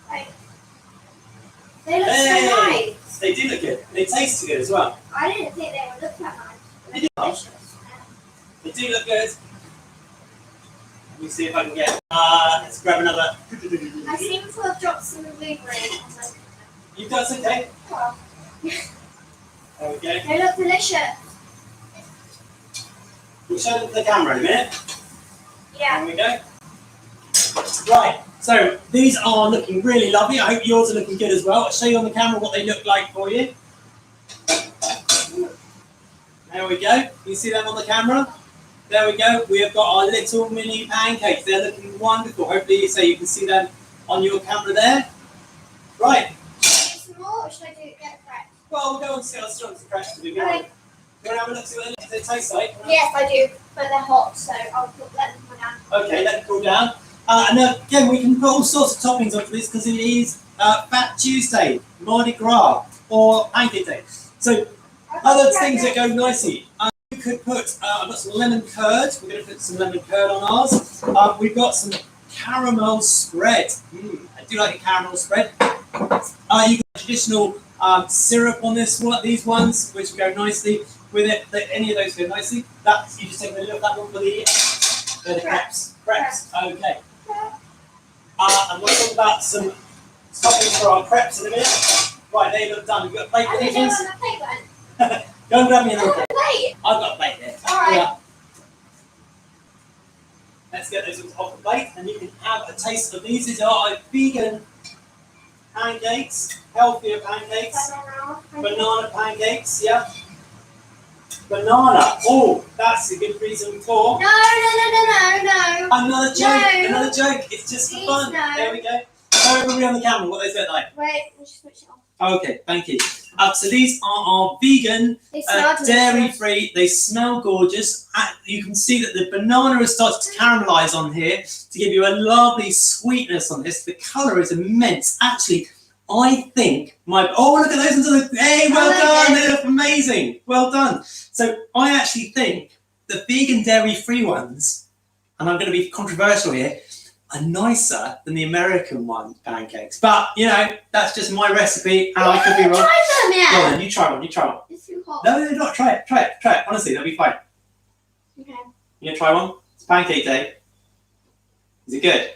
Right. They look so nice. They do look good. They taste good as well. I didn't think they would look that nice. They do. They do look good. Let me see if I can get. Let's grab another. I seem to have dropped some blueberry. You've done some cake. Oh. There we go. They look delicious. We'll show them to the camera in a minute. Yeah. There we go. Right. So these are looking really lovely. I hope yours are looking good as well. I'll show you on the camera what they look like for you. There we go. You see them on the camera? There we go. We have got our little mini pancakes. They're looking wonderful. Hopefully, so you can see them on your camera there. Right. Some more, or should I get crêpes? Well, we'll go and see our strong crêpes to do. You Okay. want to have a look, see what they taste like? Yes, I do. But they're hot, so I'll let them cool down. Okay, let them cool down. And again, we can put all sorts of toppings onto this because it is Fat Tuesday, Mardi Gras, or Pancake Day. So other things that go nicely. You could put, I've got some lemon curd. We're going to put some lemon curd on ours. We've got some caramel spread. I do like a caramel spread. You got traditional syrup on these ones, which will go nicely with it. Any of those go nicely. You just take a look at that one for the crêpes. Crêpes. Okay. And we'll talk about some toppings for our crêpes in a minute. Right, they look done. We've got a plate for these ones. I don't want a plate then. Go and grab me another plate. Plate. I've got a plate there. Alright. Yeah. Let's get those ones off the plate and you can have a taste of these. These are vegan pancakes, healthier pancakes, banana pancakes, yeah. Banana. Oh, that's a good reason for. No. Another joke. No. Another joke. It's just for Please, fun. no. There we go. Show everybody on the camera what they look like. Wait, let's just switch it on. Okay, thank you. So these are our vegan, dairy-free. They smell gorgeous. You can see that the banana has started to caramelize on here to give you a lovely sweetness on this. The colour is immense. Actually, I think oh, look at those. Hey, well done. They look amazing. Well done. So I actually think the vegan dairy-free ones, and I'm going to be controversial here, are nicer than the American pancakes. But, you know, that's just my recipe, and I could be wrong. Try them yet. Go on, you try one. It's too hot. No, not. Try it. Honestly, that'll be fine. Okay. You going to try one? It's pancake day. Is it good?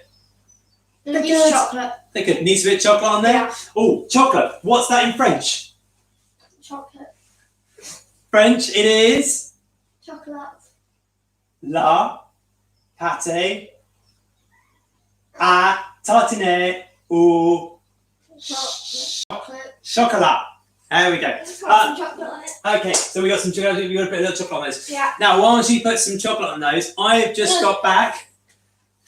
It's chocolate. They're good. Needs a bit of chocolate on there? Yeah. Oh, chocolate. What's that in French? Chocolate. French, it is... Chocolate. La pâte à tartiner au chocolat. There we go. Okay, so we got some chocolate. We got a bit of chocolate on those. Yeah. Now, while you put some chocolate on those, I have just got back.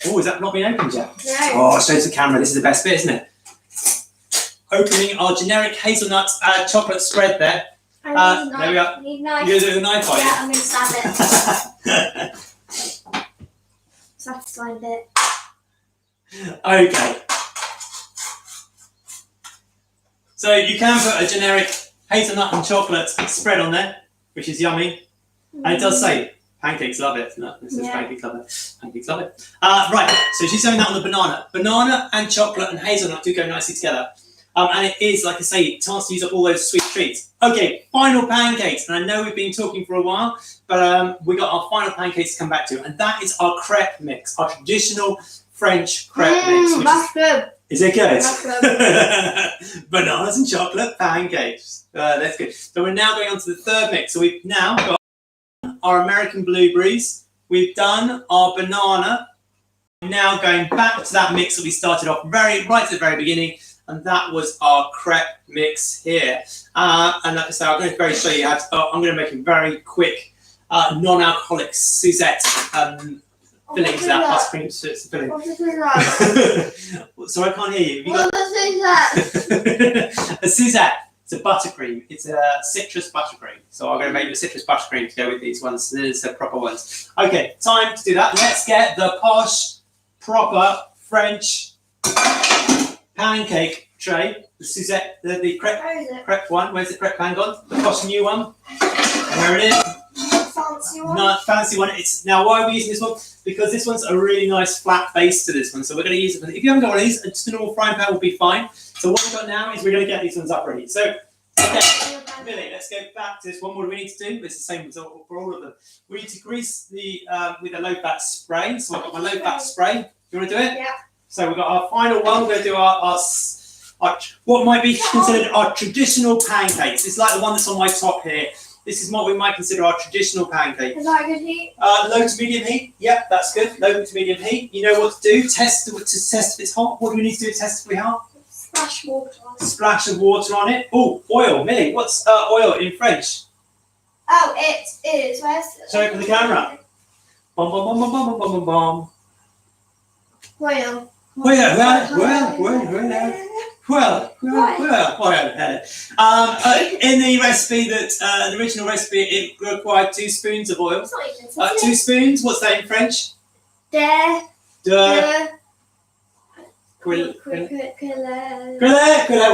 Oh, is that not been opened yet? No. Oh, I'll show it to the camera. This is the best bit, isn't it? Opening our generic hazelnut chocolate spread there. There we are. Need knife. You're going to do a knife, are you? Yeah, I'm going to stab it. Satisfying bit. Okay. So you can put a generic hazelnut and chocolate spread on there, which is yummy. And it does say, pancakes love it. No, it says pancakes love it. Pancakes love it. Right, so she's doing that on the banana. Banana and chocolate and hazelnut do go nicely together. And it is, like I say, a chance to use up all those sweet treats. Okay, final pancakes. And I know we've been talking for a while, but we got our final pancakes to come back to. And that is our crepe mix, our traditional French crepe mix. That's good. Is it good? That's good. Bananas and chocolate pancakes. That's good. So we're now going on to the third mix. So we've now got our American blueberries. We've done our banana. We're now going back to that mix that we started off right at the very beginning. And that was our crepe mix here. And like I say, I'm going to show you how to, I'm going to make a very quick non-alcoholic Suzette filling to that ice cream filling. What is that? Sorry, I can't hear you. What is that? A Suzette. It's a buttercream. It's a citrus buttercream. So I'm going to make the citrus buttercream to go with these ones. These are proper ones. Okay, time to do that. Let's get the posh, proper French pancake tray. The Suzette, the crepe one. Where's the crepe pan gone? The posh new one. There it is. Fancy one. No, fancy one. It's now. Why are we using this one? Because this one's a really nice flat base to this one. So we're going to use it. If you haven't got one of these, just a normal frying pan will be fine. So what we've got now is we're going to get these ones up ready. So, okay, Millie, let's go back to this one. What do we need to do? It's the same for all of them. We need to grease the with a low-fat spray. So I've got my low-fat spray. You want to do it? Yeah. So we've got our final one. We're going to do our what might be considered our traditional pancakes. It's like the one that's on my top here. This is what we might consider our traditional pancake. Is that a good heat? Low to medium heat. Yep, that's good. Low to medium heat. You know what to do. Test if it's hot. What do we need to do to test if we're hot? Splash water on it. Splash of water on it. Oh, oil. Millie, what's oil in French? Oh, it is. Where's it? Show it for the camera. Bom, bom, bom, bom, bom, bom, bom, bom. Oil. In the recipe the original recipe, it required 2 spoons of oil. It's not even 2 spoons. What's that in French? We'll go with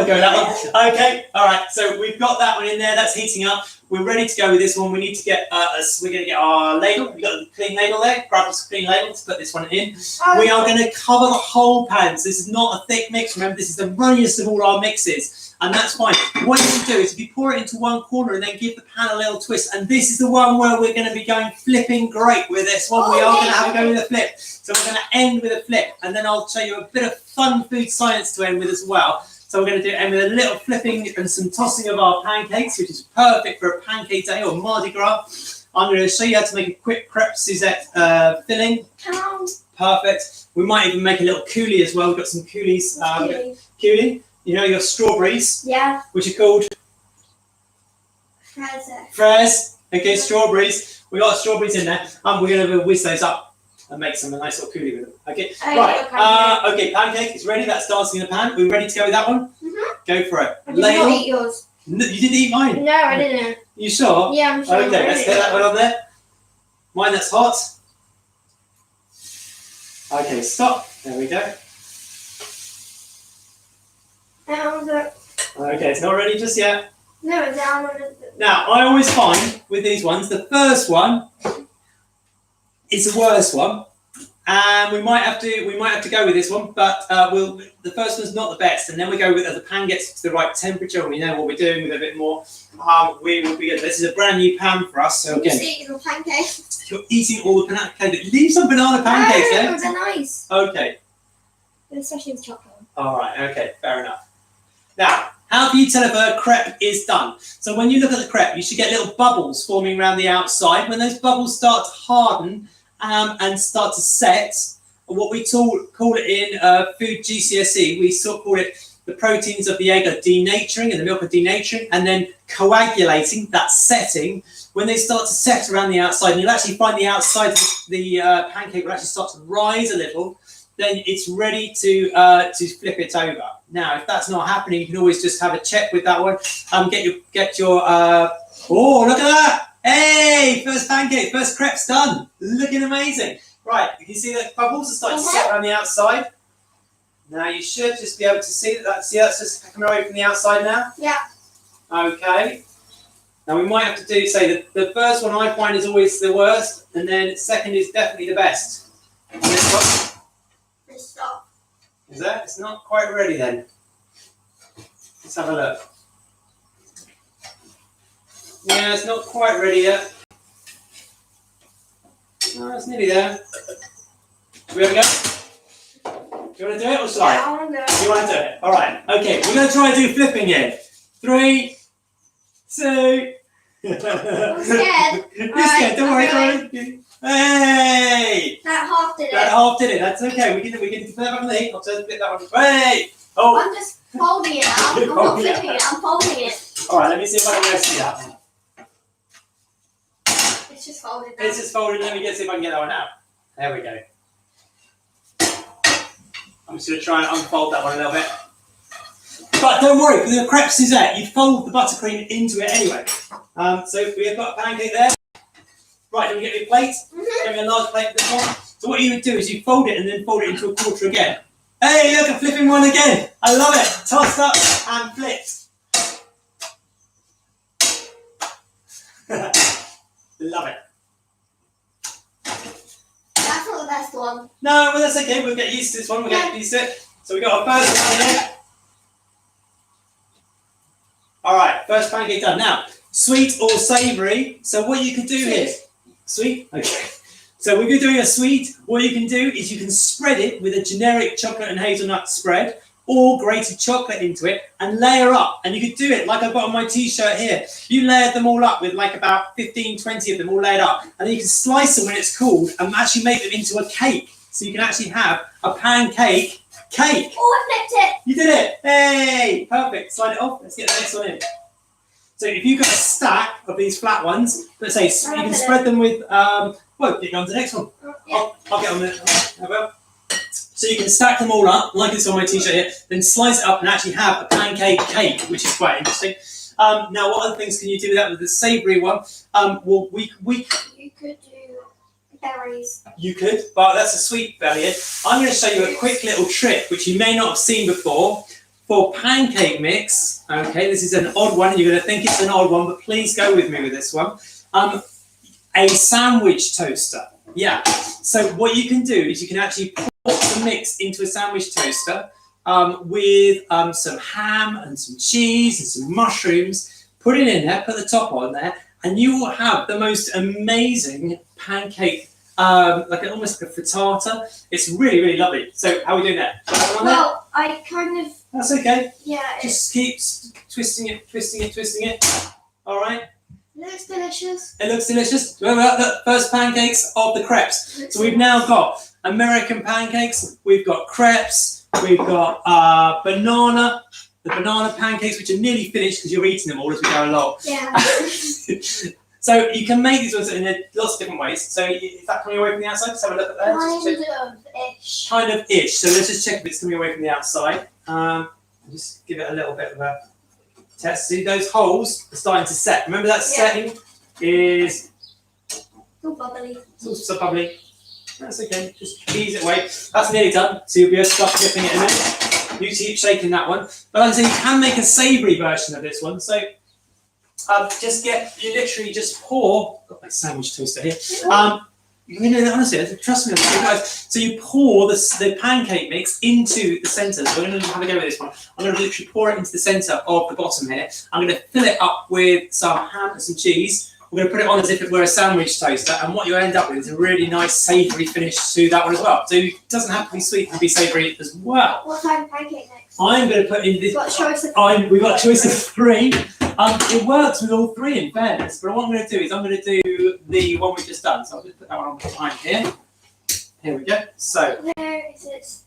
that one. Okay, all right. So we've got that one in there. That's heating up. We're ready to go with this one. We need to get we're going to get our ladle. We've got the clean ladle there. Grab us a clean ladle to put this one in. We are going to cover the whole pan. So this is not a thick mix. Remember, this is the runniest of all our mixes. And that's fine. What you can do is if you pour it into one corner and then give the pan a little twist. And this is the one where we're going to be going flipping great with this one. We are going to have a go with a flip. So we're going to end with a flip. And then I'll show you a bit of fun food science to end with as well. So we're going to end with a little flipping and some tossing of our pancakes, which is perfect for a pancake day or Mardi Gras. I'm going to show you how to make a quick crepe Suzette filling. Perfect. We might even make a little coulis as well. We've got some coulis. Coulis. You know your strawberries? Yeah. Which are called? Fraise. Okay, strawberries. We got strawberries in there. We're going to whisk those up and make some nice little coulis with them. Okay. Right. Okay, pancake is ready. That's dancing in the pan. Are we ready to go with that one? Mm-hmm. go for it. I did not eat yours. No, you didn't eat mine? No, I didn't. You sure? Yeah, I'm sure. Okay, let's get that one on there. Mine that's hot. Okay, stop. There we go. Okay, it's not ready just yet. No, it's down. Now, I always find with these ones, the first one is the worst one. And we might have to go with this one, but the first one's not the best, and then we go with as the pan gets to the right temperature and we know what we're doing with a bit more. We will be good. This is a brand new pan for us, so again, eating the pancakes. you're eating all the pancakes. Leave some banana pancakes there. No, they're nice. Okay. Especially with chocolate. All right. Okay. Fair enough. Now, how can you tell if a crepe is done? So when you look at the crepe, you should get little bubbles forming around the outside. When those bubbles start to harden and start to set, what we call it in food GCSE, we sort of call it the proteins of the egg are denaturing and the milk are denaturing and then coagulating, that's setting. When they start to set around the outside, and you'll actually find the outside of the pancake will actually start to rise a little, then it's ready to flip it over. Now, if that's not happening, you can always just have a check with that one. Get your oh, look at that! Hey, first pancake, first crepe's done. Looking amazing. Right, you can see the bubbles are starting to set around the outside. Now you should just be able to see that. See, that's just coming away from the outside now. Yeah. Okay. Now we might have to do say the first one I find is always the worst, and then second is definitely the best. And this one. Stop. Is that? It's not quite ready then. Let's have a look. Yeah, it's not quite ready yet. No, it's nearly there. Do we have a go? Do you want to do it or shall I? Yeah, I want to do it. You want to do it? Alright, okay, we're going to try and do flipping here. 3, 2. I'm scared. You're scared, don't worry, okay. Hey! That half did it. That half did it, that's okay. We can put that back on the heat. I'll turn flip that one. Hey! Oh! I'm just folding it now. I'm not flipping it, I'm folding it. Alright, let me see if I can see that one. It's just folded now. It's just folded, let me see if I can get that one out. There we go. I'm just going to try and unfold that one a little bit. But don't worry, because the crepes is there. You fold the buttercream into it anyway. So we've got a pancake there. Right, then we get your plate. Get me a large plate for this one. So what you would do is you fold it and then fold it into a quarter again. Hey, look, a flipping one again. I love it. Tossed up and flipped. Love it. That's not the best one. No, well that's okay. We'll get used to this one. We'll get used to it. So we got our first one here. All right, first pancake done. Now, sweet or savoury. So what you can do here, sweet. Okay. So if you're doing a sweet, what you can do is you can spread it with a generic chocolate and hazelnut spread, or grated chocolate into it and layer up. And you could do it like I've got on my t-shirt here. You layered them all up with like about 15, 20 of them all layered up. And then you can slice them when it's cooled and actually make them into a cake. So you can actually have a pancake cake. Oh, I flipped it. You did it. Hey, perfect. Slide it off. Let's get the next one in. So if you've got a stack of these flat ones, let's say you can spread them with, well, get on to the next one. Yeah. I'll get on there. So you can stack them all up, like it's on my t-shirt here, then slice it up and actually have a pancake cake, which is quite interesting. Now, what other things can you do with that with the savoury one? Well, we You could do berries. You could, but that's a sweet belly. I'm going to show you a quick little trick, which you may not have seen before, for pancake mix. Okay, this is an odd one. You're going to think it's an odd one, but please go with me with this one. A sandwich toaster. Yeah. So what you can do is you can actually put the mix into a sandwich toaster with some ham and some cheese and some mushrooms. Put it in there, put the top on there, and you will have the most amazing pancake, almost like a frittata. It's really, really lovely. So how are we doing that? Well, I kind of... That's okay. Yeah. Just keep twisting it. All right. It looks delicious. It looks delicious. Remember the first pancakes of the crepes. So we've now got American pancakes, we've got crepes, we've got the banana pancakes, which are nearly finished because you're eating them all as we go along. Yeah. So you can make these ones in lots of different ways. So is that coming away from the outside? Let's have a look at that. Kind of-ish. Kind of-ish. So let's just check if it's coming away from the outside. Just give it a little bit of a test. See, those holes are starting to set. Remember that setting is... It's all bubbly. It's all so bubbly. That's okay. Just ease it away. That's nearly done. So you'll be able to start dipping it in a minute. You keep shaking that one. But like I say, you can make a savoury version of this one. So you literally just pour. Got my sandwich toaster here. Honestly, trust me. So you pour the pancake mix into the centre. So we're going to have a go with this one. I'm going to literally pour it into the centre of the bottom here. I'm going to fill it up with some ham and some cheese. We're going to put it on as if it were a sandwich toaster, and what you end up with is a really nice savoury finish to that one as well. So it doesn't have to be sweet, it can be savoury as well. What type of pancake next? I'm going to put in this. We've got a choice of we've got a choice of 3. It works with all 3 in fairness, but what I'm going to do is I'm going to do the one we've just done. So I'll just put that one on behind here. Here we go. So. Where is it?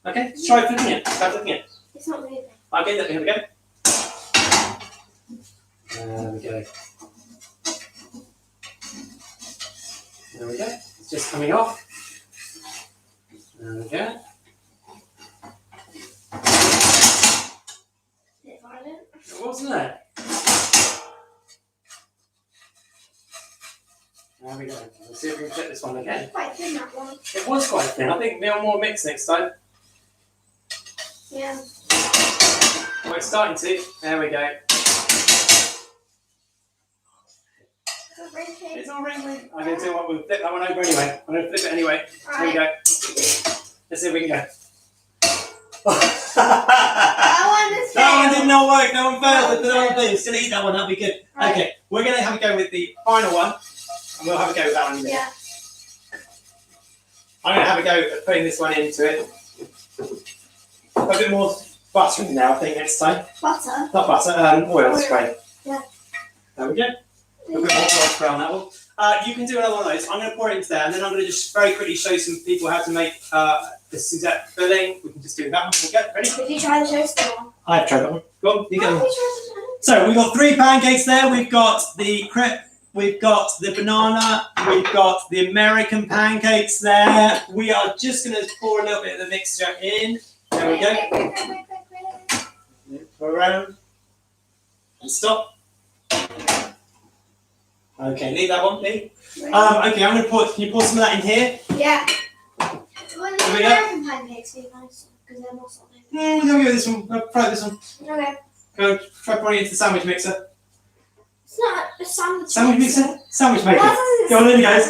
Okay, let's try flipping it. Try flipping it. It's not moving. Okay, here we go. There we go. There we go. It's just coming off. There we go. Bit violent. It wasn't it? There we go. Let's see if we can flip this one again. Quite thin, that one. It was quite thin. I think more mix next time. Yeah. Oh, it's starting to. There we go. It's all wrinkly. I'm going to do what we'll flip that one over anyway. I'm going to flip it anyway. Here we go. Let's see if we can go. That one did not work. That one failed. The wrong thing. Still eat that one. That'll be good. Right. Okay, we're going to have a go with the final one, and we'll have a go with that one in a minute. Yeah. I'm going to have a go at putting this one into it. A bit more butter in there, I think, next time. Butter? Not butter, oil spray. Yeah. There we go. A bit more oil spray on that one. You can do another one of those. I'm going to pour it into there, and then I'm going to just very quickly show some people how to make the Suzette filling. We can just do that one. Okay, ready? Did you try the toaster one? I've tried that one. Go on, you get one. Have you tried the toaster? So we've got 3 pancakes there. We've got the crepe, we've got the banana, we've got the American pancakes there. We are just going to pour a little bit of the mixture in. There we go. Go around and stop. Okay, leave that one, Lee. Okay, I'm going to pour. Can you pour some of that in here? Yeah. Well, the American pancakes be nice because they're more solid. We'll go with this one. I'll try this one. Okay. Go try pouring it into the sandwich mixer. It's not a sandwich. Sandwich mixer? Sandwich maker. Go on in, guys.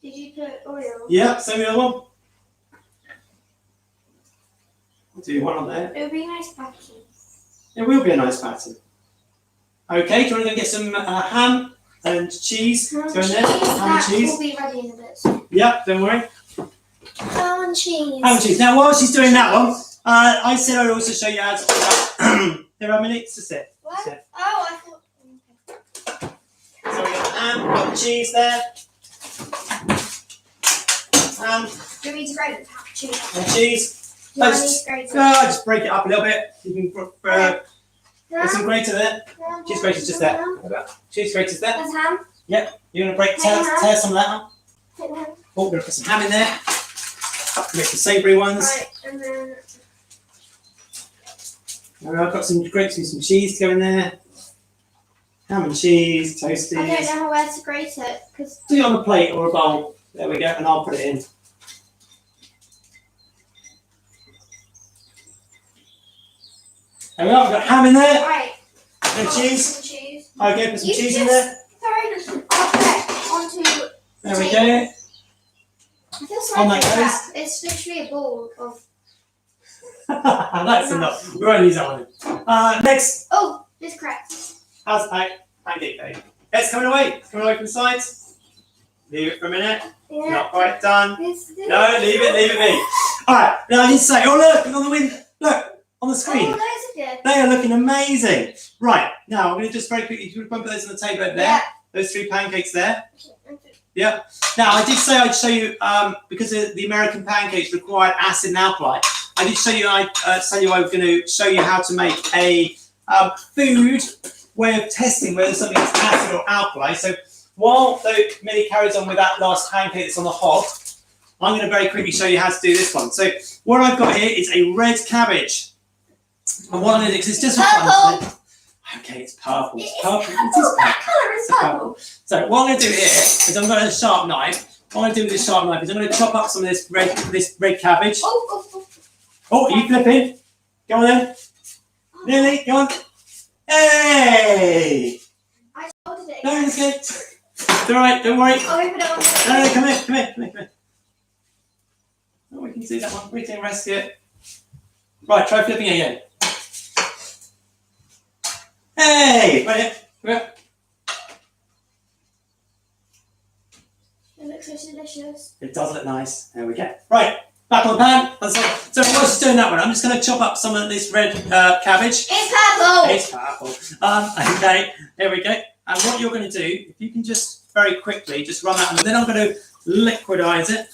Did you put oil? Yeah, same the other one. I'll do one on there. It would be a nice pattern. It will be a nice pattern. Okay, do you want to go get some ham and cheese? Go in there. Ham and cheese. Will be ready in a bit. Yeah, don't worry. Ham and cheese. Ham and cheese. Now, while she's doing that one, I said I'd also show you how to do that. There are minutes to sit. What? Sit. Oh, I thought. So we got the ham, we've got the cheese there. Ham Do you want me to grate the cheese? and cheese. Do I need to grate it? Just break it up a little bit. You can put some grater there. Cheese grater's just there. Cheese grater's there. There's ham. Yep. You're going to tear some of that up. Take the ham. Oh, we're going to put some ham in there. Make some savoury ones. Right, and then. I've got some grapes and some cheese to go in there. Ham and cheese, toasties. I don't know where to grate it because. Do it on a plate or a bowl. There we go, and I'll put it in. There we go, we've got ham in there. Right. And cheese. Some cheese. Okay, put some cheese in there. Onto. There we go. I feel On sorry that for goes. that. It's literally a ball of. That's enough. We won't use that one. Next, Oh, this crepe. how's pancake day? It's coming away. It's coming away from the sides. Leave it for a minute. Yeah. Not quite done. This. No, leave it be. Alright, now I need to say, oh look on the window. Look, on the screen. Oh, those are good. They are looking amazing. Right, now I'm going to just very quickly put those on the table over there. Yeah. Those 3 pancakes there. Yeah. Now I did say I'd show you because the American pancakes required acid and alkali. I did show you. I was going to show you how to make a food way of testing whether something is acid or alkali. So while Millie carries on with that last pancake that's on the hob, I'm going to very quickly show you how to do this one. So what I've got here is a red cabbage. And what I'm going to do, because it's just for fun. Okay, it's purple. It's purple. That colour is purple. So what I'm going to do here is I'm going to a sharp knife. What I'm going to do with this sharp knife is I'm going to chop up some of this red cabbage. Oh. Oh, are you flipping? Go on then. Nearly, go on. Hey! I folded it. No, it's good. It's alright, don't worry. I'll open it on No, come here. Oh, we can see that one. We can rescue it. Right, try flipping it again. Hey! Right here. Come here. It looks so delicious. It does look nice. There we go. Right, back on the pan. So while she's doing that one, I'm just going to chop up some of this red cabbage. It's purple. It's purple. Okay, there we go. And what you're going to do, if you can just very quickly just run that, and then I'm going to liquidize it.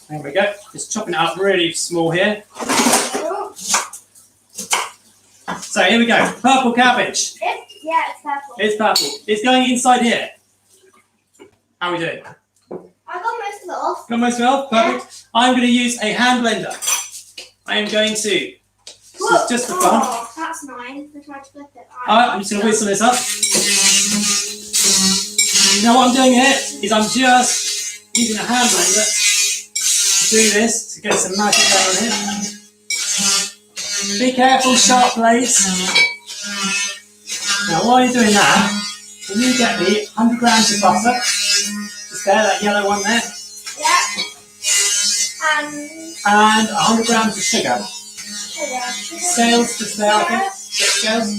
There we go. Just chopping it up really small here. So here we go. Purple cabbage. It's purple. It's purple. It's going inside here. How are we doing? I got most of it off. Got most of it off? Perfect. Yeah. I'm going to use a hand blender. I am going to. Just for fun. Oh, that's mine. I tried to flip it. I'm just going to whisk some of this up. Now what I'm doing here is I'm just using a hand blender to do this, to get some magic going on here. Be careful, sharp blades. Now while you're doing that, can you get me 100 grams of butter? Just there, that yellow one there. Yeah. And 100 grams of sugar. Scales just there, I think. Get scales?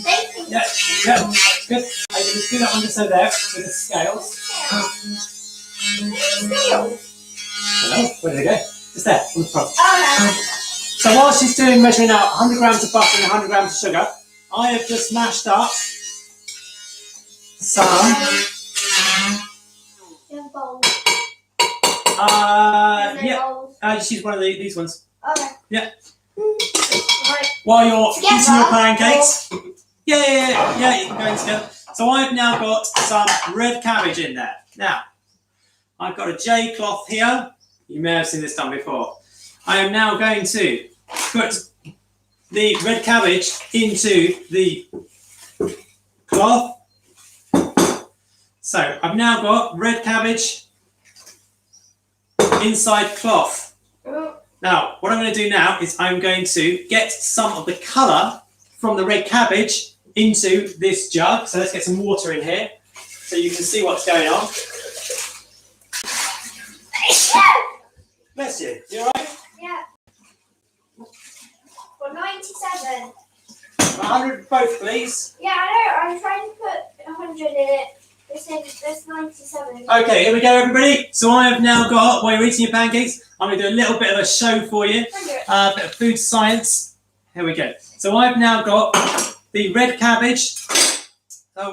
Yeah, that's good. I can just do that one just over there with the scales. Hello, where did they go? Just there, on the front. Oh no. So while she's measuring out 100 grams of butter and 100 grams of sugar, I have just mashed up some. Just use one of these ones. Okay. Yeah. Right. While you're eating your pancakes. Yeah, you can go in together. So I've now got some red cabbage in there. Now, I've got a J cloth here. You may have seen this done before. I am now going to put the red cabbage into the cloth. So I've now got red cabbage inside cloth. Now, what I'm going to do now is I'm going to get some of the colour from the red cabbage into this jug. So let's get some water in here so you can see what's going on. Bless you. You alright? Yeah. For 97. 100 both, please. Yeah, I know. I'm trying to put 100 in it. There's 97. Okay, here we go, everybody. So I have now got, while you're eating your pancakes, I'm going to do a little bit of a show for you. A bit of food science. Here we go. So I've now got the red cabbage,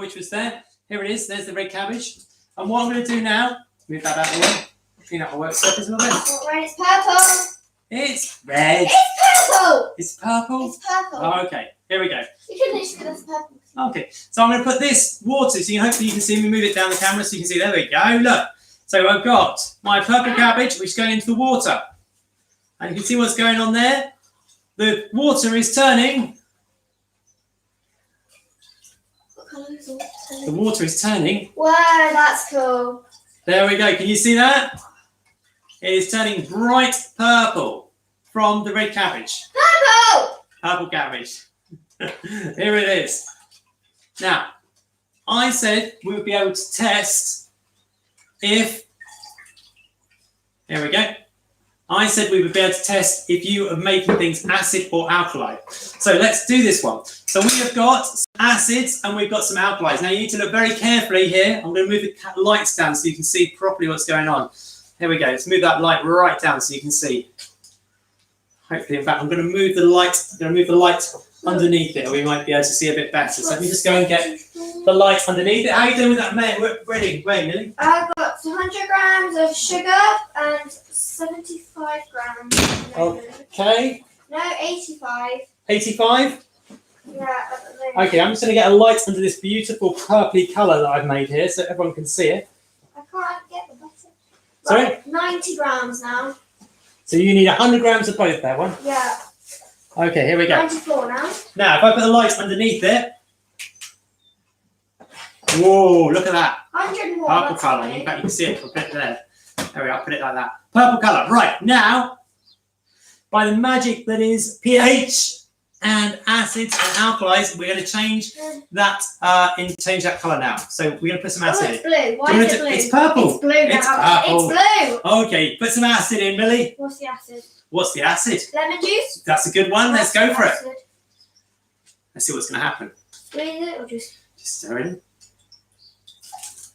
which was there. Here it is. There's the red cabbage. And what I'm going to do now, move that out of the way. Clean up my work surface a little bit. Red, it's purple. It's red. It's purple. It's purple? It's purple. Oh, okay. Here we go. You can literally do this purple. Okay. So I'm going to put this water, so hopefully you can see me move it down the camera so you can see. There we go. Look. So I've got my purple cabbage, which is going into the water. And you can see what's going on there. The water is turning. What colour is it? The water is turning. Wow, that's cool. There we go. Can you see that? It is turning bright purple from the red cabbage. Purple! Purple cabbage. Here it is. Now, I said we would be able to test if... Here we go. I said we would be able to test if you are making things acid or alkali. So let's do this one. So we have got some acids and we've got some alkalis. Now you need to look very carefully here. I'm going to move the lights down so you can see properly what's going on. Here we go. Let's move that light right down so you can see. Hopefully, in fact, I'm going to move the light underneath it, or we might be able to see a bit better. So let me just go and get the light underneath it. How are you doing with that, mate? Ready, Millie? I've got 100 grams of sugar and 75 grams. Okay. No, 85. 85? Yeah, at the moment. Okay, I'm just going to get a light under this beautiful purpley colour that I've made here so everyone can see it. I can't get the button. Sorry? Right, 90 grams now. So you need 100 grams of both there, one. Yeah. Okay, here we go. 94 now. Now, if I put the lights underneath it. Whoa, look at that. 101. Purple colour. In fact, you can see it. I'll put it there. There we go. I'll put it like that. Purple colour. Right, now, by the magic that is pH and acids and alkalis, we're going to change that change that colour now. So we're going to put some acid it's in. blue. Why is it blue? It's purple. It's blue now. It's purple. It's blue. Okay, put some acid in, Millie. What's the acid? What's the acid? Lemon juice? That's a good one. Let's go for it. Acid. Let's see what's going to happen. Squeeze it or just... Just stir it in.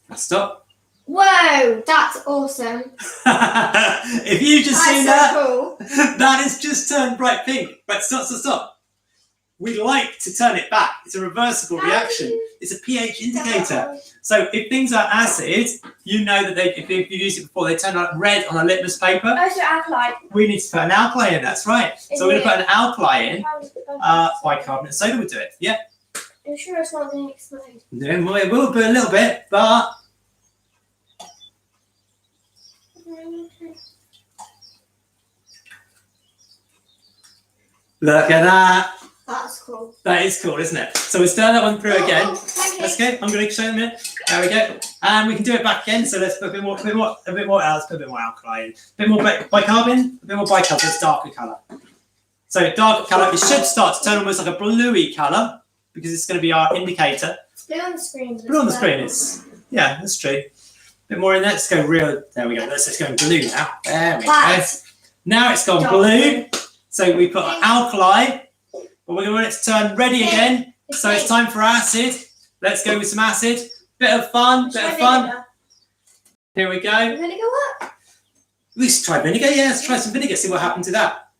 Now stop. Whoa, that's awesome. If you just seen That's that, so cool. that has just turned bright pink. But stop. We like to turn it back. It's a reversible reaction. It's a pH indicator. So if things are acid, you know that if you've used it before, they turn out red on a litmus paper. Oh, so alkaline. We need to put an alkali in, that's right. So we're going to put an alkali in. Bicarbonate soda would do it. Yeah. I'm sure it's not going to explode. No, it will be a little bit, but... Look at that. That's cool. That is cool, isn't it? So we'll stir that one through again. Let's go. I'm going to show you in a minute. There we go. And we can do it back again. So let's put a bit more alkali in. A bit more bicarbonate. A bit more bicarbonate. It's darker colour. So darker colour. It should start to turn almost like a bluey colour because it's going to be our indicator. It's blue on the screen. Blue on the screen. Yeah, that's true. A bit more in there. Let's go real. There we go. Let's go blue now. There we go. Now it's gone blue. So we put alkali. But we're going to want it to turn ready again. So it's time for acid. Let's go with some acid. Bit of fun. Here we go. Vinegar what? Let's try vinegar. Yeah, let's try some vinegar. See what happened to that.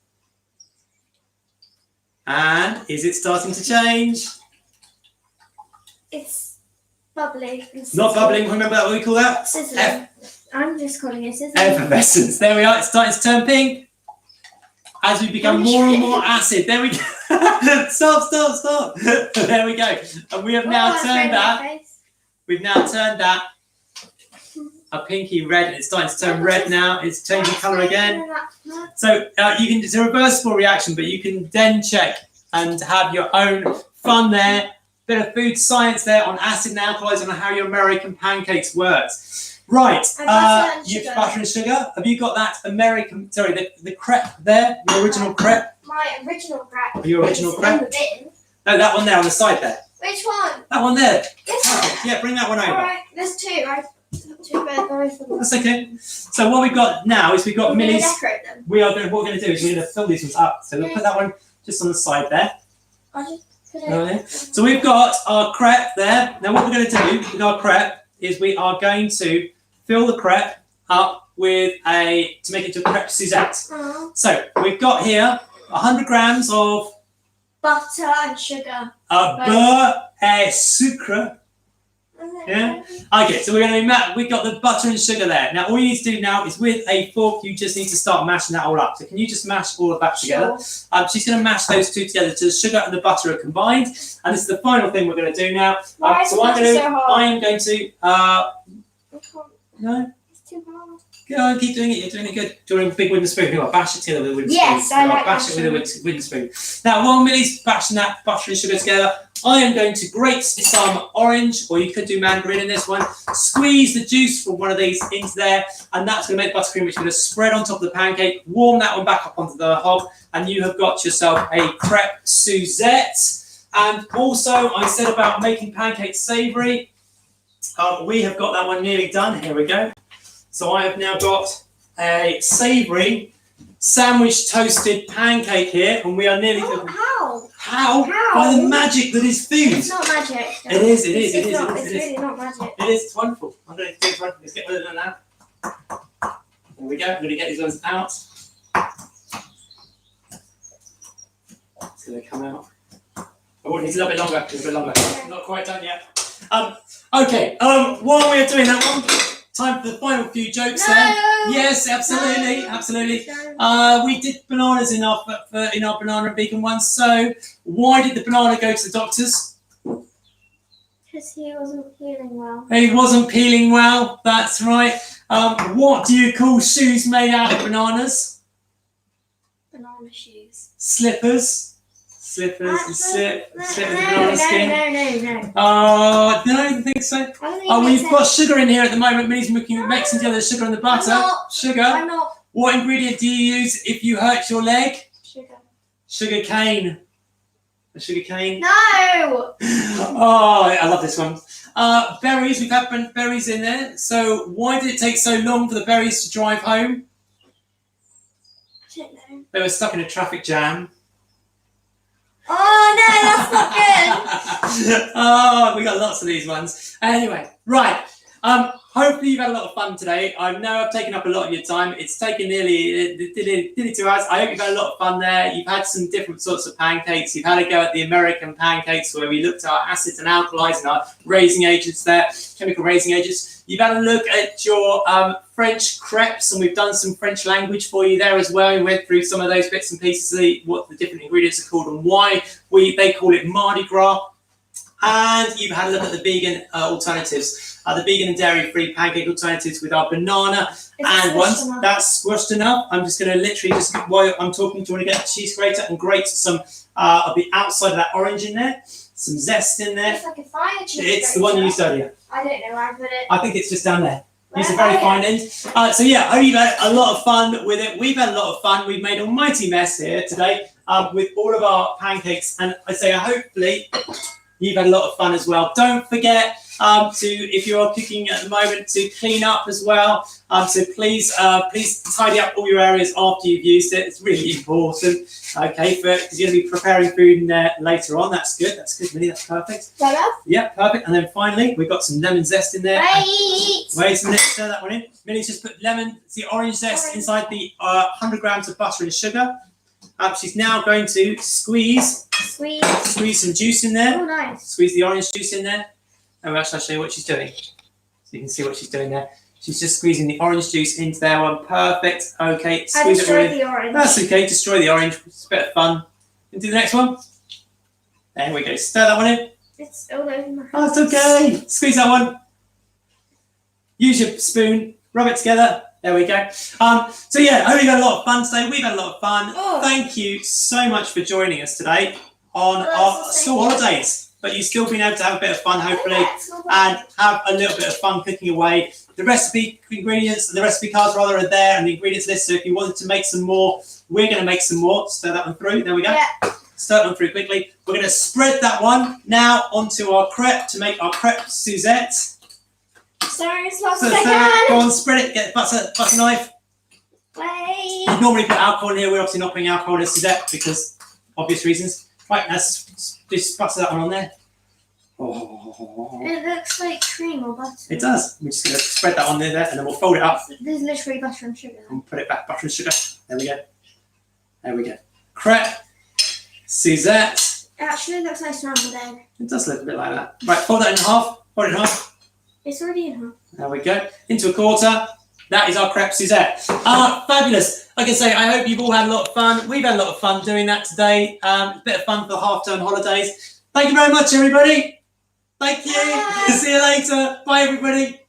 And is it starting to change? It's bubbly. Not bubbling. Remember that? What we call that? Sizzling. I'm just calling it sizzling. Effervescence. There we are. It's starting to turn pink. As we become more and more acid. There we go. Stop. There we go. And we have now turned that. We've now turned that a pinky red. And it's starting to turn red now. It's changing colour again. So it's a reversible reaction, but you can then check and have your own fun there. Bit of food science there on acid and alkalis and on how your American pancakes works. Right, you've butter and sugar. Have you got that the crepe there? Your original crepe? My original crepe. Your original crepe? In the bin. No, that one there on the side there. Which one? That one there. This one? Yeah, bring that one over. Alright, there's two, right? Two both of them. That's okay. So what we've got now is we've got Millie's. Decorate them. What we're going to do is we're going to fill these ones up. So we'll put that one just on the side there. I'll just put it. So we've got our crepe there. Now what we're going to do with our crepe is we are going to fill the crepe up with to make it to a crepe Suzette. So we've got here 100 grams of butter and sugar. Beurre et sucre. Yeah. Okay, so we've got the butter and sugar there. Now all you need to do now is with a fork, you just need to start mashing that all up. So can you just mash all of that together? She's going to mash those two together till the sugar and the butter are combined. And this is the final thing we're going to do now. Why is the butter so hard? I am going to. No. It's too hard. Go on, keep doing it. You're doing it good. Do you want a big wooden spoon? Here, bash it together with a wooden spoon. Yes, I like bash it with a wooden spoon. Now, while Millie's bashing that butter and sugar together, I am going to grate some orange, or you could do mandarin in this one. Squeeze the juice from one of these into there, and that's going to make buttercream, which is going to spread on top of the pancake. Warm that one back up onto the hob, and you have got yourself a crepe Suzette. And also, I said about making pancakes savoury. We have got that one nearly done. Here we go. So I have now got a savoury sandwich toasted pancake here, and we are nearly. How? By the magic that is food. It's not magic. No. It is. It's really not magic. It is. It's wonderful. I'm going to do it. Let's get rid of that now. There we go. I'm going to get these ones out. It's going to come out. Oh, it needs a little bit longer. Okay. Not quite done yet. Okay. While we're doing that one, time for the final few jokes. No. Then. Yes, absolutely. We did bananas in our banana and vegan ones. So, why did the banana go to the doctors? Because he wasn't peeling well. He wasn't peeling well. That's right. What do you call shoes made out of bananas? Banana shoes. Slippers. Slippers and slippers and banana skin. No. Oh, no, I don't think so. We've got sugar in here at the moment. Minnie's mixing together the sugar and the butter. Sugar. I'm not. What ingredient do you use if you hurt your leg? Sugar. Sugar cane. A sugar cane? No! Oh, I love this one. Berries, we've had berries in there. So why did it take so long for the berries to drive home? I don't know. They were stuck in a traffic jam. Oh no, that's not good. Oh, we got lots of these ones. Anyway, right. Hopefully you've had a lot of fun today. I know I've taken up a lot of your time. It's taken nearly 2 hours. I hope you've had a lot of fun there. You've had some different sorts of pancakes. You've had a go at the American pancakes where we looked at our acids and alkalis and our raising agents there, chemical raising agents. You've had a look at your French crepes, and we've done some French language for you there as well. We went through some of those bits and pieces, what the different ingredients are called and why they call it Mardi Gras. And you've had a look at the vegan alternatives, the vegan and dairy-free pancake alternatives with our banana. And once that's squished enough, I'm just going to literally while I'm talking, do you want to get a cheese grater and grate some of the outside of that orange in there, some zest in there. It's like a fire cheese It's the one you used earlier. I don't know where I put it. I think it's just down there. It's a very fine end. So yeah, I hope you've had a lot of fun with it. We've had a lot of fun. We've made an almighty mess here today with all of our pancakes. And I say hopefully you've had a lot of fun as well. Don't forget if you're cooking at the moment, to clean up as well. So please tidy up all your areas after you've used it. It's really important, okay, because you're going to be preparing food in there later on. That's good. That's good, Minnie. That's perfect. Right off? Yeah, perfect. And then finally, we've got some lemon zest in there. Wait A minute, stir that one in. Minnie's just put the orange zest inside the 100 grams of butter and sugar. She's now going to squeeze some juice in there. Oh, nice. Squeeze the orange juice in there. And I'll show you what she's doing. So you can see what she's doing there. She's just squeezing the orange juice into there. One perfect. Okay, squeeze it all in. The orange. That's okay. Destroy the orange. It's a bit of fun. And do the next one. There we go. Stir that one in. It's all over my hand. Oh, it's okay. Squeeze that one. Use your spoon. Rub it together. There we go. So yeah, I hope you had a lot of fun today. We've had a lot of fun. Oh. Thank you so much for joining us today on our school holidays. But you've still been able to have a bit of fun, hopefully, and have a little bit of fun cooking away. The recipe ingredients, the recipe cards rather, are there, and the ingredients list. So if you wanted to make some more, we're going to make some more. Stir that one through. There we go. Yeah. Stir that one through quickly. We're going to spread that one now onto our crepe to make our crepe Suzette. Sorry, it's lost So go on, spread it. Get the butter knife. Wait. You'd normally put alcohol in here. We're obviously not putting alcohol in Suzette because obvious reasons. Right, let's just butter that one on there. Oh. It looks like cream or butter. It does. We're just going to spread that on there, and then we'll fold it up. There's literally butter and sugar. And put it back, butter and sugar. There we go. There we go. Crepe Suzette. It actually looks like scrambled egg. It does look a bit like that. Right, fold that in half. Fold it in half. It's already in half. There we go. Into a quarter. That is our crepe Suzette. Fabulous. Like I say, I hope you've all had a lot of fun. We've had a lot of fun doing that today. A bit of fun for the half-term holidays. Thank you very much, everybody. Thank you. Bye. See you later. Bye, everybody.